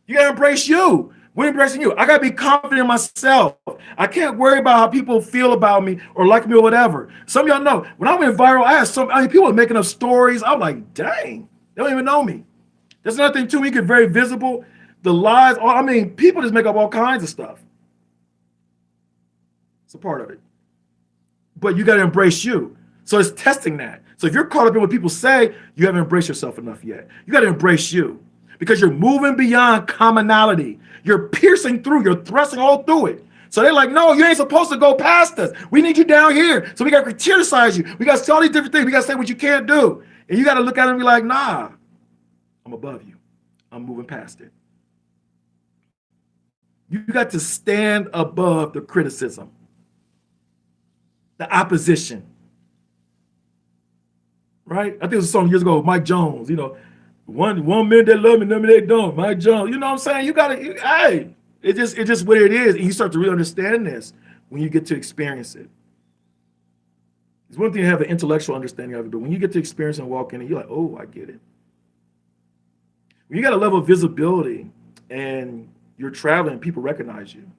[SPEAKER 1] You got to embrace you. We're embracing you. I got to be confident in myself. I can't worry about how people feel about me or like me or whatever. Some of y'all know, when I went viral, people were making up stories. I was like, dang, they don't even know me. There's another thing, too. We get very visible. The lies, people just make up all kinds of stuff. It's a part of it. But you got to embrace you. So it's testing that. So if you're caught up in what people say, you haven't embraced yourself enough yet. You got to embrace you. Because you're moving beyond commonality. You're piercing through. You're thrusting all through it. So they're like, no, you ain't supposed to go past us. We need you down here. So we got to criticize you. We got to say all these different things. We got to say what you can't do. And you got to look at it and be like, nah, I'm above you. I'm moving past it. You got to stand above the criticism. the opposition, right? I think it was a song years ago, Mike Jones, one minute they love me, another minute they don't. Mike Jones, you know what I'm saying? Hey, it's just what it is. And you start to really understand this when you get to experience it. It's one thing to have an intellectual understanding of it, but when you get to experience and walk in it, you're like, oh, I get it. When you got a level of visibility and you're traveling, people recognize you.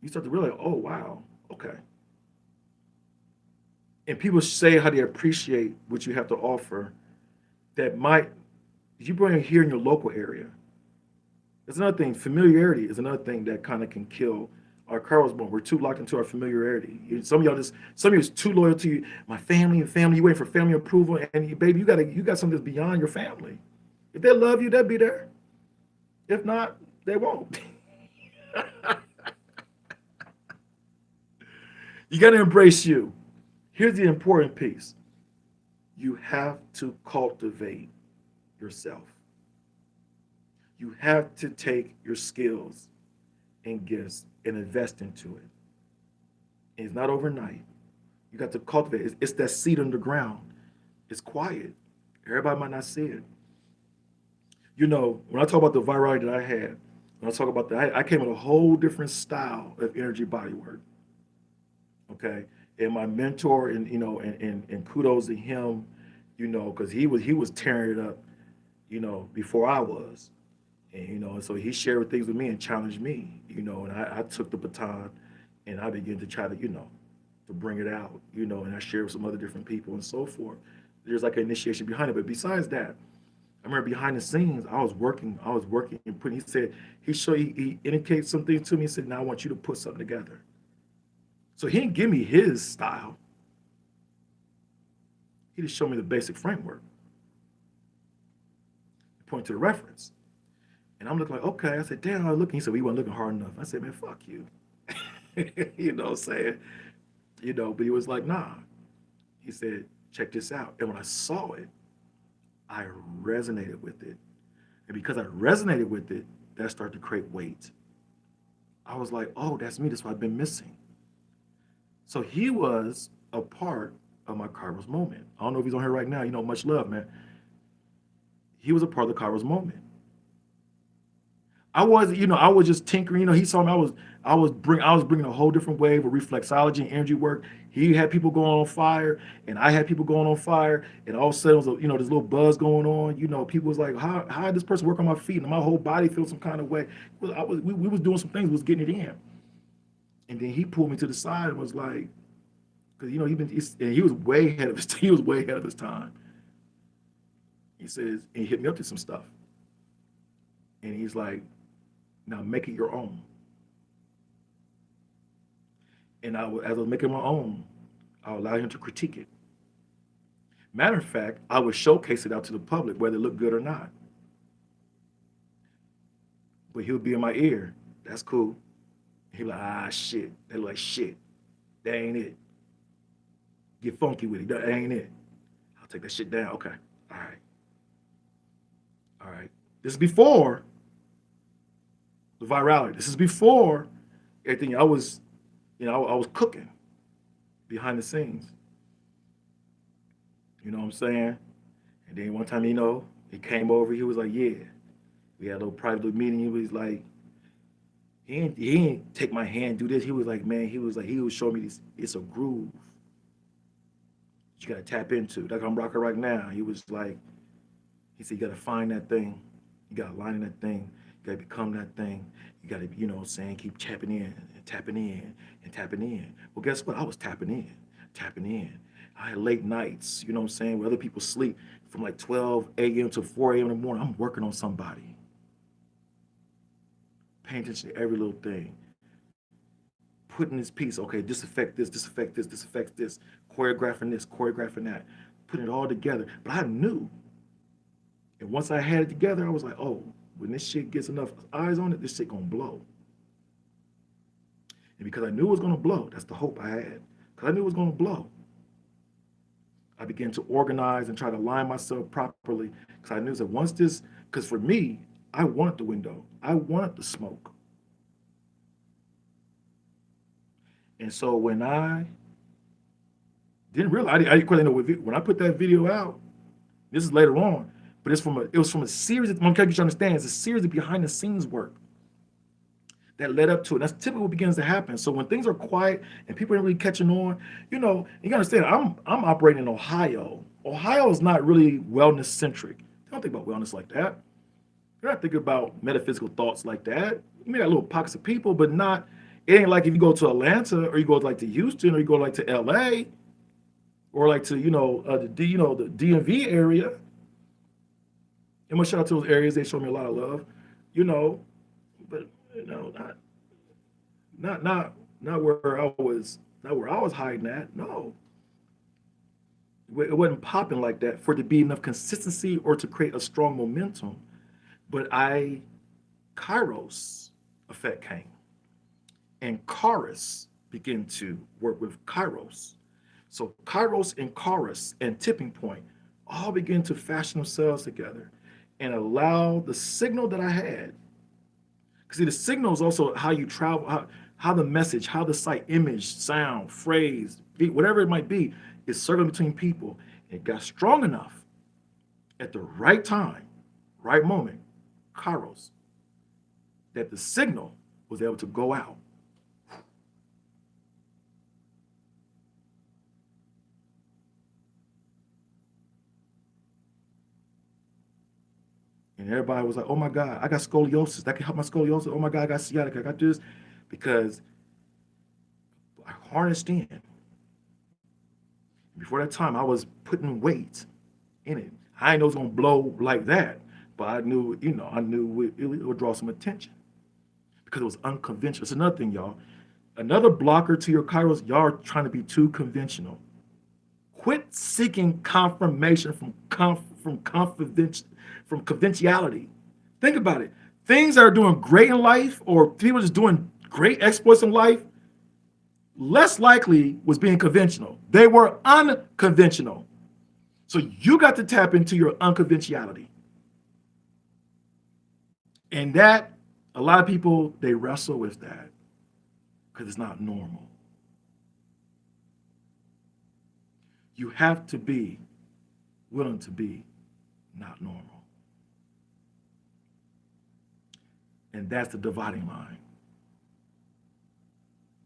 [SPEAKER 1] You start to realize, oh, wow, okay. And people say how they appreciate what you have to offer that might, you bring it here in your local area. That's another thing. Familiarity is another thing that kind of can kill our Kairos bone. We're too locked into our familiarity. Some of you is too loyal to you. My family and family, you wait for family approval, and baby, you got something that's beyond your family. If they love you, they'll be there. If not, they won't. You got to embrace you. Here's the important piece. You have to cultivate yourself. You have to take your skills and gifts and invest into it. And it's not overnight. You got to cultivate it. It's that seed underground. It's quiet. Everybody might not see it. When I talk about the virality that I had, when I talk about that, I came with a whole different style of energy body work. Okay. And my mentor, and kudos to him, because he was tearing it up, before I was. And so he shared things with me and challenged me, and I took the baton and I began to try to bring it out, and I shared with some other different people and so forth. There's like an initiation behind it. But besides that, I remember behind the scenes, I was working and putting, he indicated some things to me. He said, now I want you to put something together. So he didn't give me his style. He just showed me the basic framework. Point to the reference. And I'm looking like, okay. I said, damn, I was looking. He said, well, you weren't looking hard enough. I said, man, fuck you. You know what I'm saying? But he was like, nah. He said, check this out. And when I saw it, I resonated with it. And because I resonated with it, that started to create weight. I was like, oh, that's me. That's what I've been missing. So he was a part of my Kairos moment. I don't know if he's on here right now. Much love, man. He was a part of the Kairos moment. I was just tinkering. He saw me. I was bringing a whole different wave of reflexology and energy work. He had people going on fire, and I had people going on fire. And all of a sudden, it was, this little buzz going on. People was like, how did this person work on my feet? And my whole body feel some kind of way. We was doing some things, was getting it in. And then he pulled me to the side and was like, because he was way ahead of his time. He says, and he hit me up to some stuff. And he's like, now make it your own. And as I was making my own, I would allow him to critique it. Matter of fact, I would showcase it out to the public, whether it looked good or not. But he would be in my ear. That's cool. He'd be like, shit. They look like shit. That ain't it. Get funky with it. That ain't it. I'll take that shit down. Okay. All right. All right. This is before the virality. This is before everything. I was cooking behind the scenes. You know what I'm saying? And then one time, he came over. He was like, yeah. We had a little private meeting. He was like, he didn't take my hand, do this. He was like, man, he was showing me this. It's a groove you got to tap into. Like I'm rocking right now. He said, you got to find that thing. You got to line in that thing. You got to become that thing. You got to, keep tapping in and tapping in and tapping in. Well, guess what? I was tapping in. I had late nights, where other people sleep from like 12 a.m. to 4 a.m. in the morning. I'm working on somebody. Paying attention to every little thing. Putting this piece, okay, this affects this, this affects this, this affects this, choreographing this, choreographing that, putting it all together. But I knew. And once I had it together, I was like, oh, when this shit gets enough eyes on it, this shit gonna blow. And because I knew it was gonna blow, that's the hope I had. Because I knew it was gonna blow. I began to organize and try to line myself properly. Because I knew that once this, because for me, I wanted the window. I wanted the smoke. And so when I didn't realize, I didn't quite know when I put that video out. This is later on, but it was from a series. I'm trying to get you to understand. It's a series of behind the scenes work that led up to it. That's typically what begins to happen. So when things are quiet and people aren't really catching on, you gotta understand. I'm operating in Ohio. Ohio is not really wellness centric. They don't think about wellness like that. They're not thinking about metaphysical thoughts like that. You may have little pockets of people, but not. It ain't like if you go to Atlanta or you go like to Houston or you go like to LA or like to the DMV area. And much shout out to those areas. They show me a lot of love, you know, but not where I was hiding at. No, it wasn't popping like that for it to be enough consistency or to create a strong momentum. But Kairos effect came, and Kairos began to work with Kairos. So Kairos and Kairos and tipping point all begin to fashion themselves together and allow the signal that I had. Because the signal is also how you travel, how the message, how the site, image, sound, phrase, beat, whatever it might be, is circling between people. It got strong enough at the right time, right moment, Kairos, that the signal was able to go out. And everybody was like, oh my God, I got scoliosis. That can help my scoliosis. Oh my God, I got sciatica. I got this. Because I harnessed in. Before that time, I was putting weight in it. I didn't know it was going to blow like that. But I knew it would draw some attention because it was unconventional. It's another thing, y'all. Another blocker to your Kairos, y'all are trying to be too conventional. Quit seeking confirmation from conventionality. Think about it. Things that are doing great in life, or people just doing great exploits in life, less likely was being conventional. They were unconventional. So you got to tap into your unconventionality. And that, a lot of people, they wrestle with that because it's not normal. You have to be willing to be not normal. And that's the dividing line.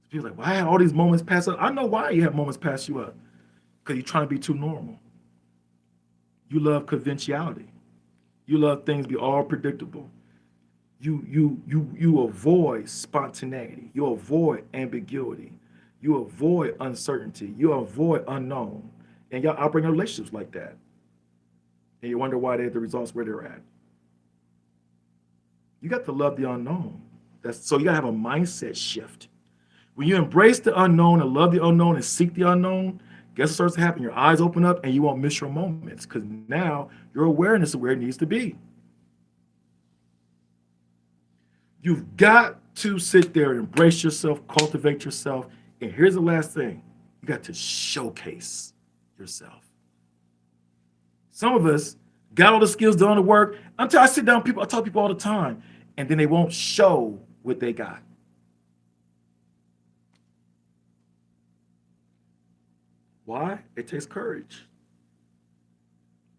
[SPEAKER 1] People are like, well, I had all these moments pass up. I know why you have moments pass you up. Because you're trying to be too normal. You love conventionality. You love things be all predictable. You avoid spontaneity. You avoid ambiguity. You avoid uncertainty. You avoid unknown. And y'all operate in relationships like that. And you wonder why they're the results where they're at. You got to love the unknown. So you got to have a mindset shift. When you embrace the unknown and love the unknown and seek the unknown, guess what starts to happen? Your eyes open up and you won't miss your moments because now your awareness is where it needs to be. You've got to sit there and embrace yourself, cultivate yourself. And here's the last thing. You got to showcase yourself. Some of us got all the skills, done the work. Until I sit down, I talk to people all the time, and then they won't show what they got. Why? It takes courage.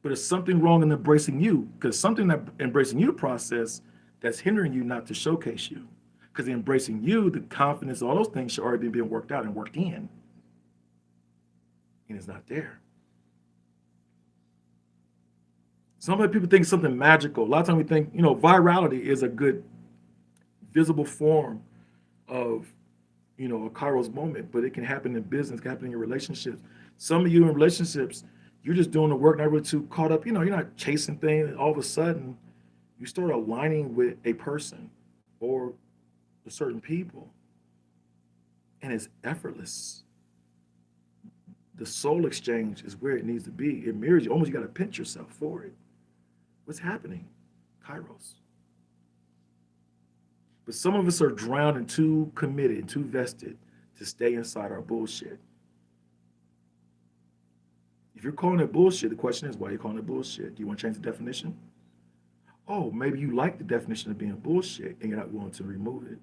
[SPEAKER 1] But there's something wrong in embracing you, because something that embracing you the process that's hindering you not to showcase you. Because embracing you, the confidence, all those things should already be being worked out and worked in. And it's not there. Some people think something magical. A lot of times we think, virality is a good visible form of, a Kairos moment, but it can happen in business, it can happen in your relationships. Some of you in relationships, you're just doing the work, not really too caught up. You're not chasing things. And all of a sudden, you start aligning with a person or certain people, and it's effortless. The soul exchange is where it needs to be. It mirrors you. Almost you got to pinch yourself for it. What's happening? Kairos. But some of us are drowned and too committed and too vested to stay inside our bullshit. If you're calling it bullshit, the question is, why are you calling it bullshit? Do you want to change the definition? Oh, maybe you like the definition of being bullshit and you're not willing to remove it.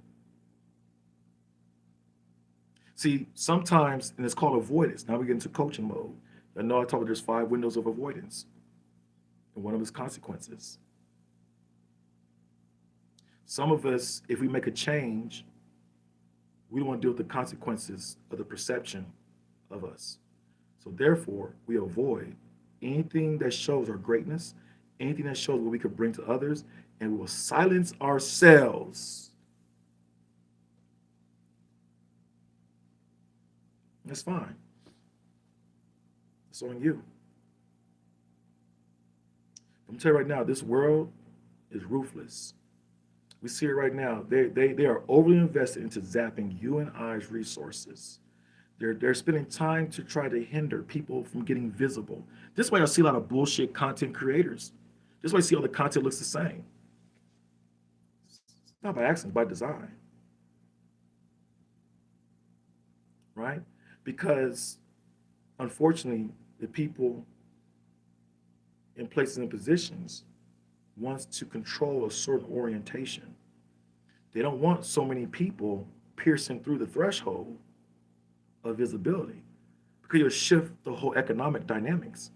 [SPEAKER 1] See, sometimes, and it's called avoidance. Now we get into coaching mode. I know I told you there's 5 windows of avoidance, and one of them is consequences. Some of us, if we make a change, we don't want to deal with the consequences of the perception of us. So therefore, we avoid anything that shows our greatness, anything that shows what we could bring to others, and we will silence ourselves. That's fine. It's on you. I'm telling you right now, this world is ruthless. We see it right now. They are overly invested into zapping you and I's resources. They're spending time to try to hinder people from getting visible. This is why I see a lot of bullshit content creators. This is why I see all the content looks the same. It's not by accident, by design, right? Because unfortunately, the people in places and positions wants to control a certain orientation. They don't want so many people piercing through the threshold of visibility because you'll shift the whole economic dynamics.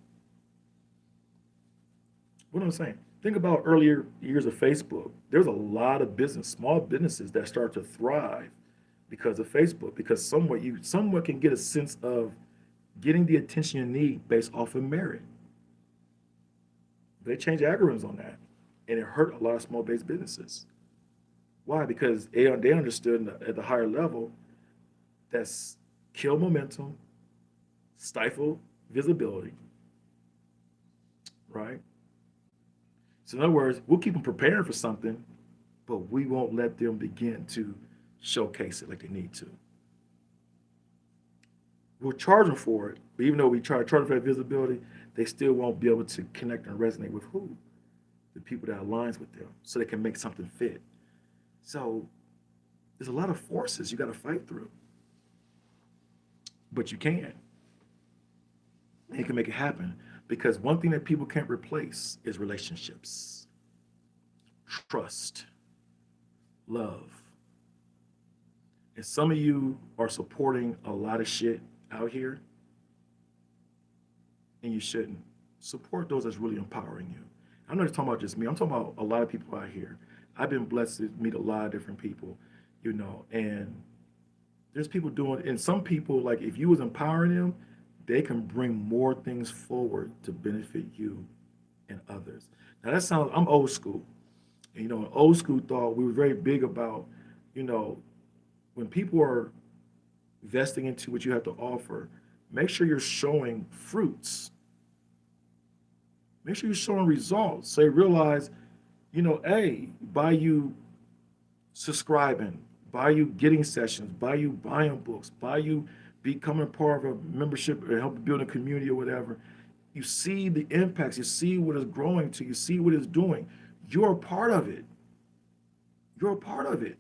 [SPEAKER 1] What am I saying? Think about earlier years of Facebook. There's a lot of business, small businesses that start to thrive because of Facebook, because somewhat can get a sense of getting the attention you need based off of merit. They changed algorithms on that, and it hurt a lot of small-based businesses. Why? Because they understood at the higher level that's kill momentum, stifle visibility, right? So in other words, we'll keep them preparing for something, but we won't let them begin to showcase it like they need to. We'll charge them for it, but even though we try to charge them for that visibility, they still won't be able to connect and resonate with who? The people that aligns with them, so they can make something fit. So there's a lot of forces you got to fight through, but you can. And you can make it happen because one thing that people can't replace is relationships, trust, love. And some of you are supporting a lot of shit out here, and you shouldn't. Support those that's really empowering you. I'm not just talking about just me. I'm talking about a lot of people out here. I've been blessed to meet a lot of different people, and there's people doing, and some people, like if you was empowering them, they can bring more things forward to benefit you and others. Now that sounds, I'm old school. And, in old school thought, we were very big about, you know, when people are investing into what you have to offer, make sure you're showing fruits. Make sure you're showing results. So they realize, hey, by you subscribing, by you getting sessions, by you buying books, by you becoming part of a membership or help build a community or whatever, you see the impacts, you see what it's growing to, you see what it's doing. You're a part of it. You're a part of it.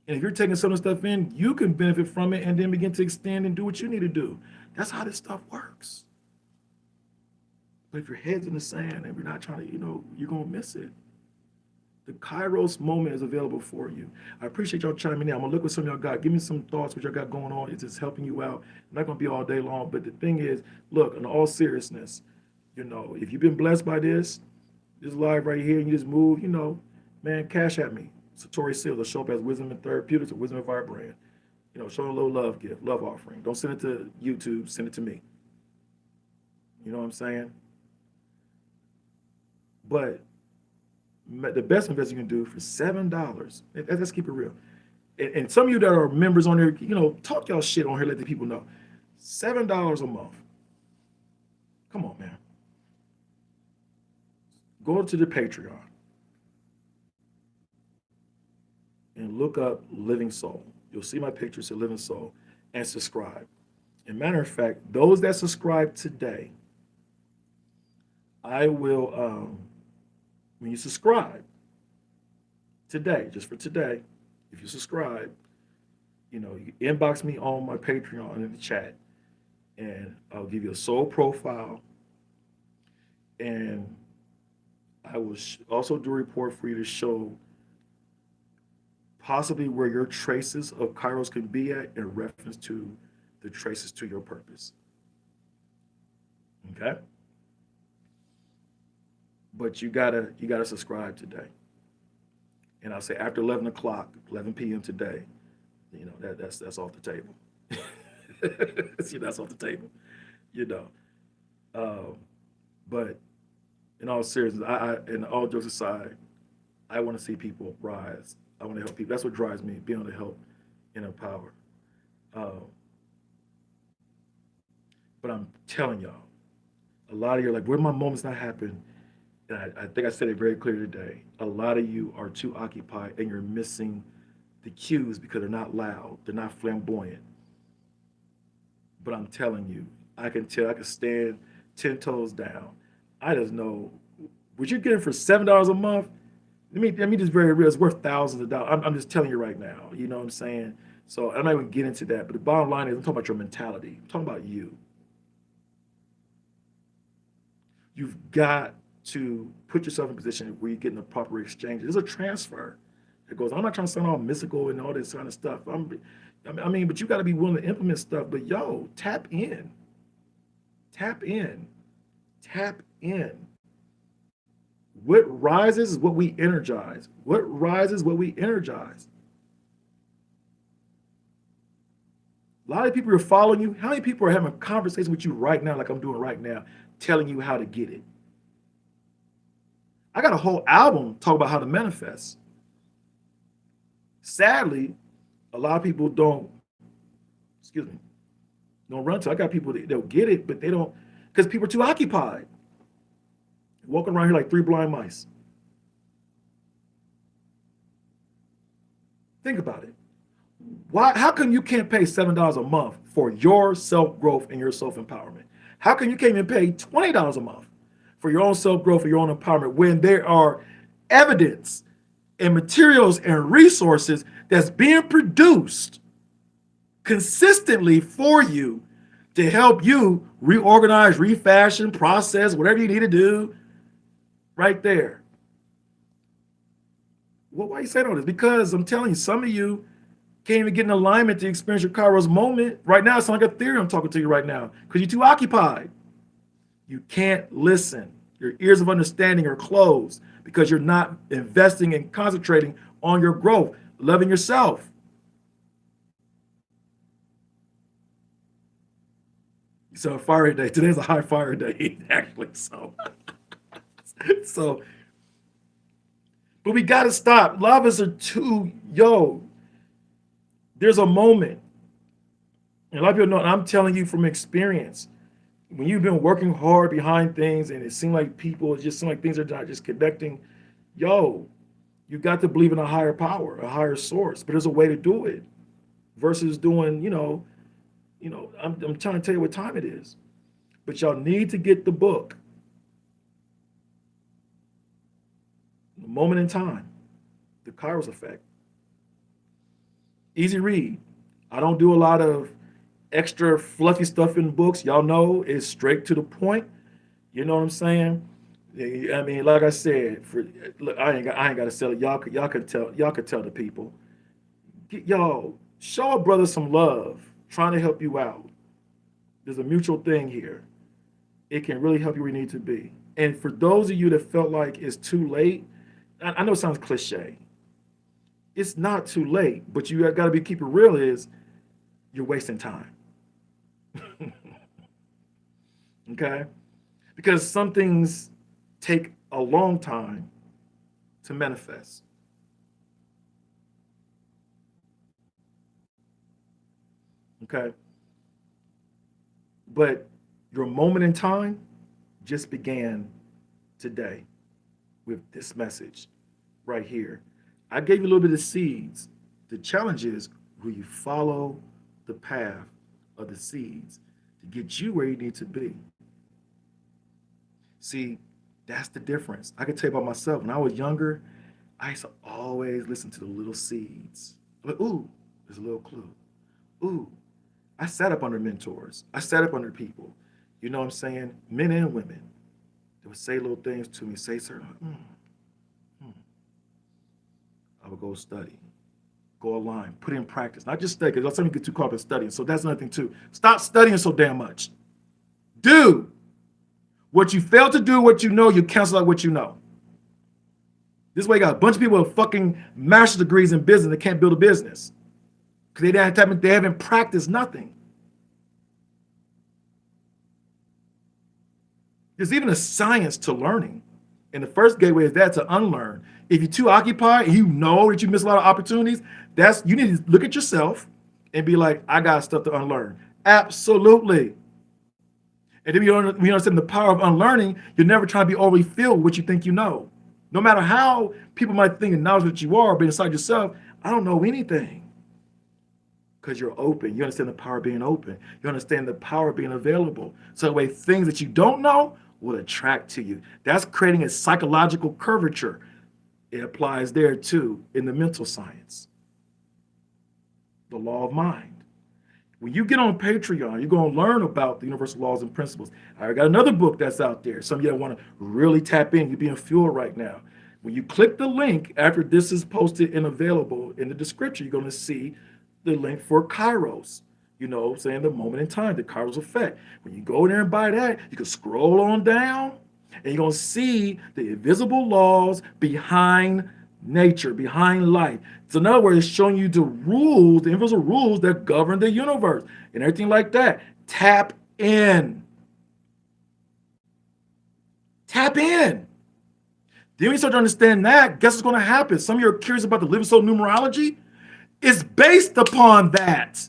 [SPEAKER 1] And if you're taking some of the stuff in, you can benefit from it and then begin to extend and do what you need to do. That's how this stuff works. But if your head's in the sand and you're not trying to, you're going to miss it. The Kairos moment is available for you. I appreciate y'all chiming in. I'm going to look what some of y'all got. Give me some thoughts, what y'all got going on. It's just helping you out. I'm not going to be all day long. But the thing is, look, in all seriousness, if you've been blessed by this live right here, and you just move, man, cash at me. Satori Seal will show up as Wisdom and Therapeutics or Wisdom and Vibrand. Show a little love gift, love offering. Don't send it to YouTube, send it to me. You know what I'm saying? But the best investment you can do for $7, let's keep it real. And some of you that are members on there, talk y'all shit on here, let the people know. $7 a month. Come on, man. Go to the Patreon and look up Living Soul. You'll see my picture, say Living Soul, and subscribe. And matter of fact, those that subscribe today, I will, when you subscribe today, just for today, if you subscribe, you inbox me on my Patreon in the chat, and I'll give you a soul profile, and I will also do a report for you to show possibly where your traces of Kairos can be at in reference to the traces to your purpose. Okay? But you gotta subscribe today. And I'll say after 11 o'clock, 11 p.m. today, that's off the table. See, that's off the table. You know. Um, but in all seriousness, and all jokes aside, I want to see people rise. I want to help people. That's what drives me, being able to help and empower. Um, but I'm telling y'all, a lot of you are like, where my moments not happen? And I think I said it very clear today. A lot of you are too occupied and you're missing the cues because they're not loud, they're not flamboyant. But I'm telling you, I can tell, I can stand 10 toes down. I just know what you're getting for $7 a month. Let me just very real. It's worth thousands of dollars. I'm just telling you right now. You know what I'm saying? So I'm not even getting into that. But the bottom line is, I'm talking about your mentality. I'm talking about you. You've got to put yourself in a position where you're getting the proper exchange. There's a transfer that goes. I'm not trying to sound all mystical and all this kind of stuff. But you got to be willing to implement stuff. But yo, tap in, tap in, tap in. What rises is what we energize. What rises is what we energize. A lot of people are following you. How many people are having a conversation with you right now, like I'm doing right now, telling you how to get it? I got a whole album talk about how to manifest. Sadly, a lot of people don't, excuse me, don't run to. I got people that they'll get it, but they don't, because people are too occupied. Walking around here like three blind mice. Think about it. Why? How come you can't pay $7 a month for your self-growth and your self-empowerment? How come you can't even pay $20 a month for your own self-growth and your own empowerment when there are evidence and materials and resources that's being produced consistently for you to help you reorganize, refashion, process, whatever you need to do right there. Well, why are you saying all this? Because I'm telling you, some of you can't even get in alignment to experience your Kairos moment. Right now, it's like a theory I'm talking to you right now because you're too occupied. You can't listen. Your ears of understanding are closed because you're not investing and concentrating on your growth, loving yourself. So a fire day. Today's a high fire day, actually. So, but we got to stop. A lot of us are too, there's a moment. And a lot of people know, and I'm telling you from experience, when you've been working hard behind things and it seems like it just seems like things are not just connecting, you got to believe in a higher power, a higher source. But there's a way to do it versus doing, I'm trying to tell you what time it is. But y'all need to get the book, The Moment in Time, The Kairos Effect. Easy read. I don't do a lot of extra fluffy stuff in books. Y'all know it's straight to the point. You know what I'm saying? I mean, like I said, look, I ain't got to sell it. Y'all could tell the people. Y'all show a brother some love, trying to help you out. There's a mutual thing here. It can really help you where you need to be. And for those of you that felt like it's too late, I know it sounds cliche. It's not too late, but you got to keep it real. Is you're wasting time. Okay? Because some things take a long time to manifest. Okay? But your moment in time just began today with this message right here. I gave you a little bit of seeds. The challenge is, will you follow the path of the seeds to get you where you need to be? See, that's the difference. I can tell you about myself. When I was younger, I used to always listen to the little seeds. Like, ooh, there's a little clue. Ooh, I sat up under mentors. I sat up under people. You know what I'm saying? Men and women. They would say little things to me, say certain, I would go study. Go online, put in practice, not just study, because some people get too caught up in studying. So that's another thing too. Stop studying so damn much. Do what you fail to do, what you know, you cancel out what you know. This way, you got a bunch of people with fucking master's degrees in business that can't build a business because they haven't practiced nothing. There's even a science to learning. And the first gateway is that to unlearn. If you're too occupied and you know that you miss a lot of opportunities, you need to look at yourself and be like, I got stuff to unlearn. Absolutely. And if you understand the power of unlearning, you're never trying to be overly filled with what you think you know. No matter how people might think and knowledge what you are, but inside yourself, I don't know anything. Because you're open. You understand the power of being open. You understand the power of being available. So that way things that you don't know will attract to you. That's creating a psychological curvature. It applies there too in the mental science. The law of mind. When you get on Patreon, you're going to learn about the universal laws and principles. I got another book that's out there. Some of you that want to really tap in, you're being fueled right now. When you click the link after this is posted and available in the description, you're going to see the link for Kairos. You know, saying the moment in time, the Kairos Effect. When you go in there and buy that, you can scroll on down and you're going to see the invisible laws behind nature, behind life. So in other words, it's showing you the rules, the invisible rules that govern the universe and everything like that. Tap in. Tap in. Then when you start to understand that, guess what's going to happen? Some of you are curious about the Living Soul Numerology. It's based upon that.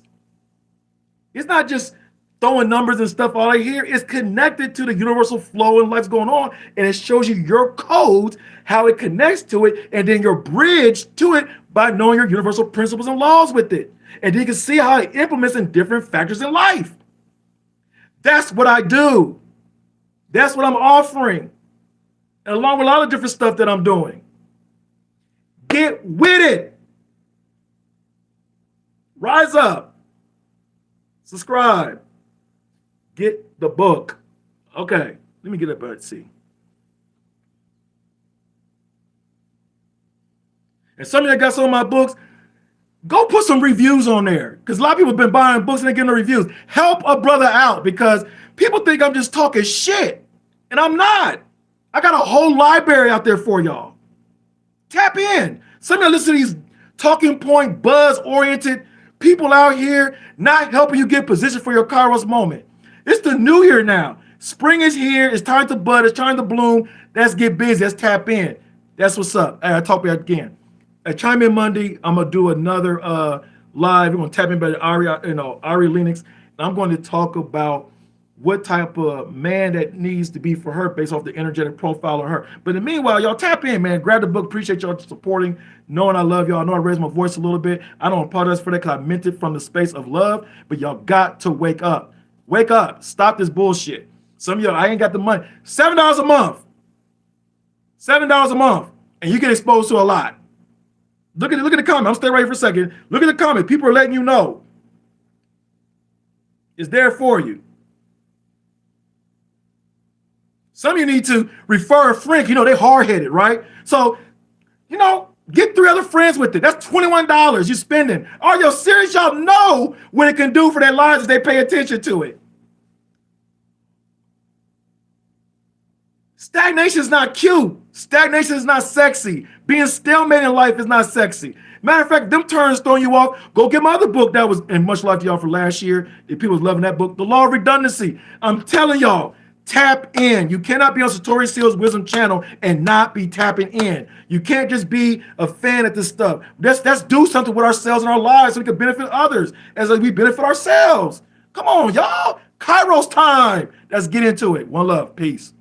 [SPEAKER 1] It's not just throwing numbers and stuff all right here. It's connected to the universal flow and life's going on, and it shows you your codes, how it connects to it, and then your bridge to it by knowing your universal principles and laws with it. And then you can see how it implements in different factors in life. That's what I do. That's what I'm offering, and along with a lot of different stuff that I'm doing. Get with it. Rise up. Subscribe. Get the book. Okay, let me get up and see. And some of you that got some of my books, go put some reviews on there. Because a lot of people have been buying books and they're getting the reviews. Help a brother out because people think I'm just talking shit. And I'm not. I got a whole library out there for y'all. Tap in. Some of you listen to these talking point, buzz-oriented people out here not helping you get positioned for your Kairos moment. It's the new year now. Spring is here. It's time to bud. It's time to bloom. Let's get busy. Let's tap in. That's what's up. I'll talk about it again. Chime in Monday. I'm gonna do another live. We're gonna tap in by Ari Lennox. And I'm going to talk about what type of man that needs to be for her based off the energetic profile of her. But in the meanwhile, y'all tap in, man. Grab the book. Appreciate y'all supporting, knowing I love y'all. I know I raised my voice a little bit. I don't apologize for that because I meant it from the space of love. But y'all got to wake up. Wake up. Stop this bullshit. Some of y'all, I ain't got the money. $7 a month. $7 a month. And you get exposed to a lot. Look at the comment. I'm staying right here for a second. Look at the comment. People are letting you know. It's there for you. Some of you need to refer a friend. You know, they're hard-headed, right? So, you know, get 3 other friends with it. That's $21 you're spending. Are you serious? Y'all know what it can do for their lives if they pay attention to it. Stagnation is not cute. Stagnation is not sexy. Being stalemate in life is not sexy. Matter of fact, them turns throwing you off. Go get my other book that was in much life to y'all for last year. If people was loving that book, The Law of Redundancy. I'm telling y'all, tap in. You cannot be on Satori Seal's Wisdom channel and not be tapping in. You can't just be a fan of this stuff. Let's do something with ourselves and our lives so we can benefit others as we benefit ourselves. Come on, y'all. Kairos time. Let's get into it. One love. Peace.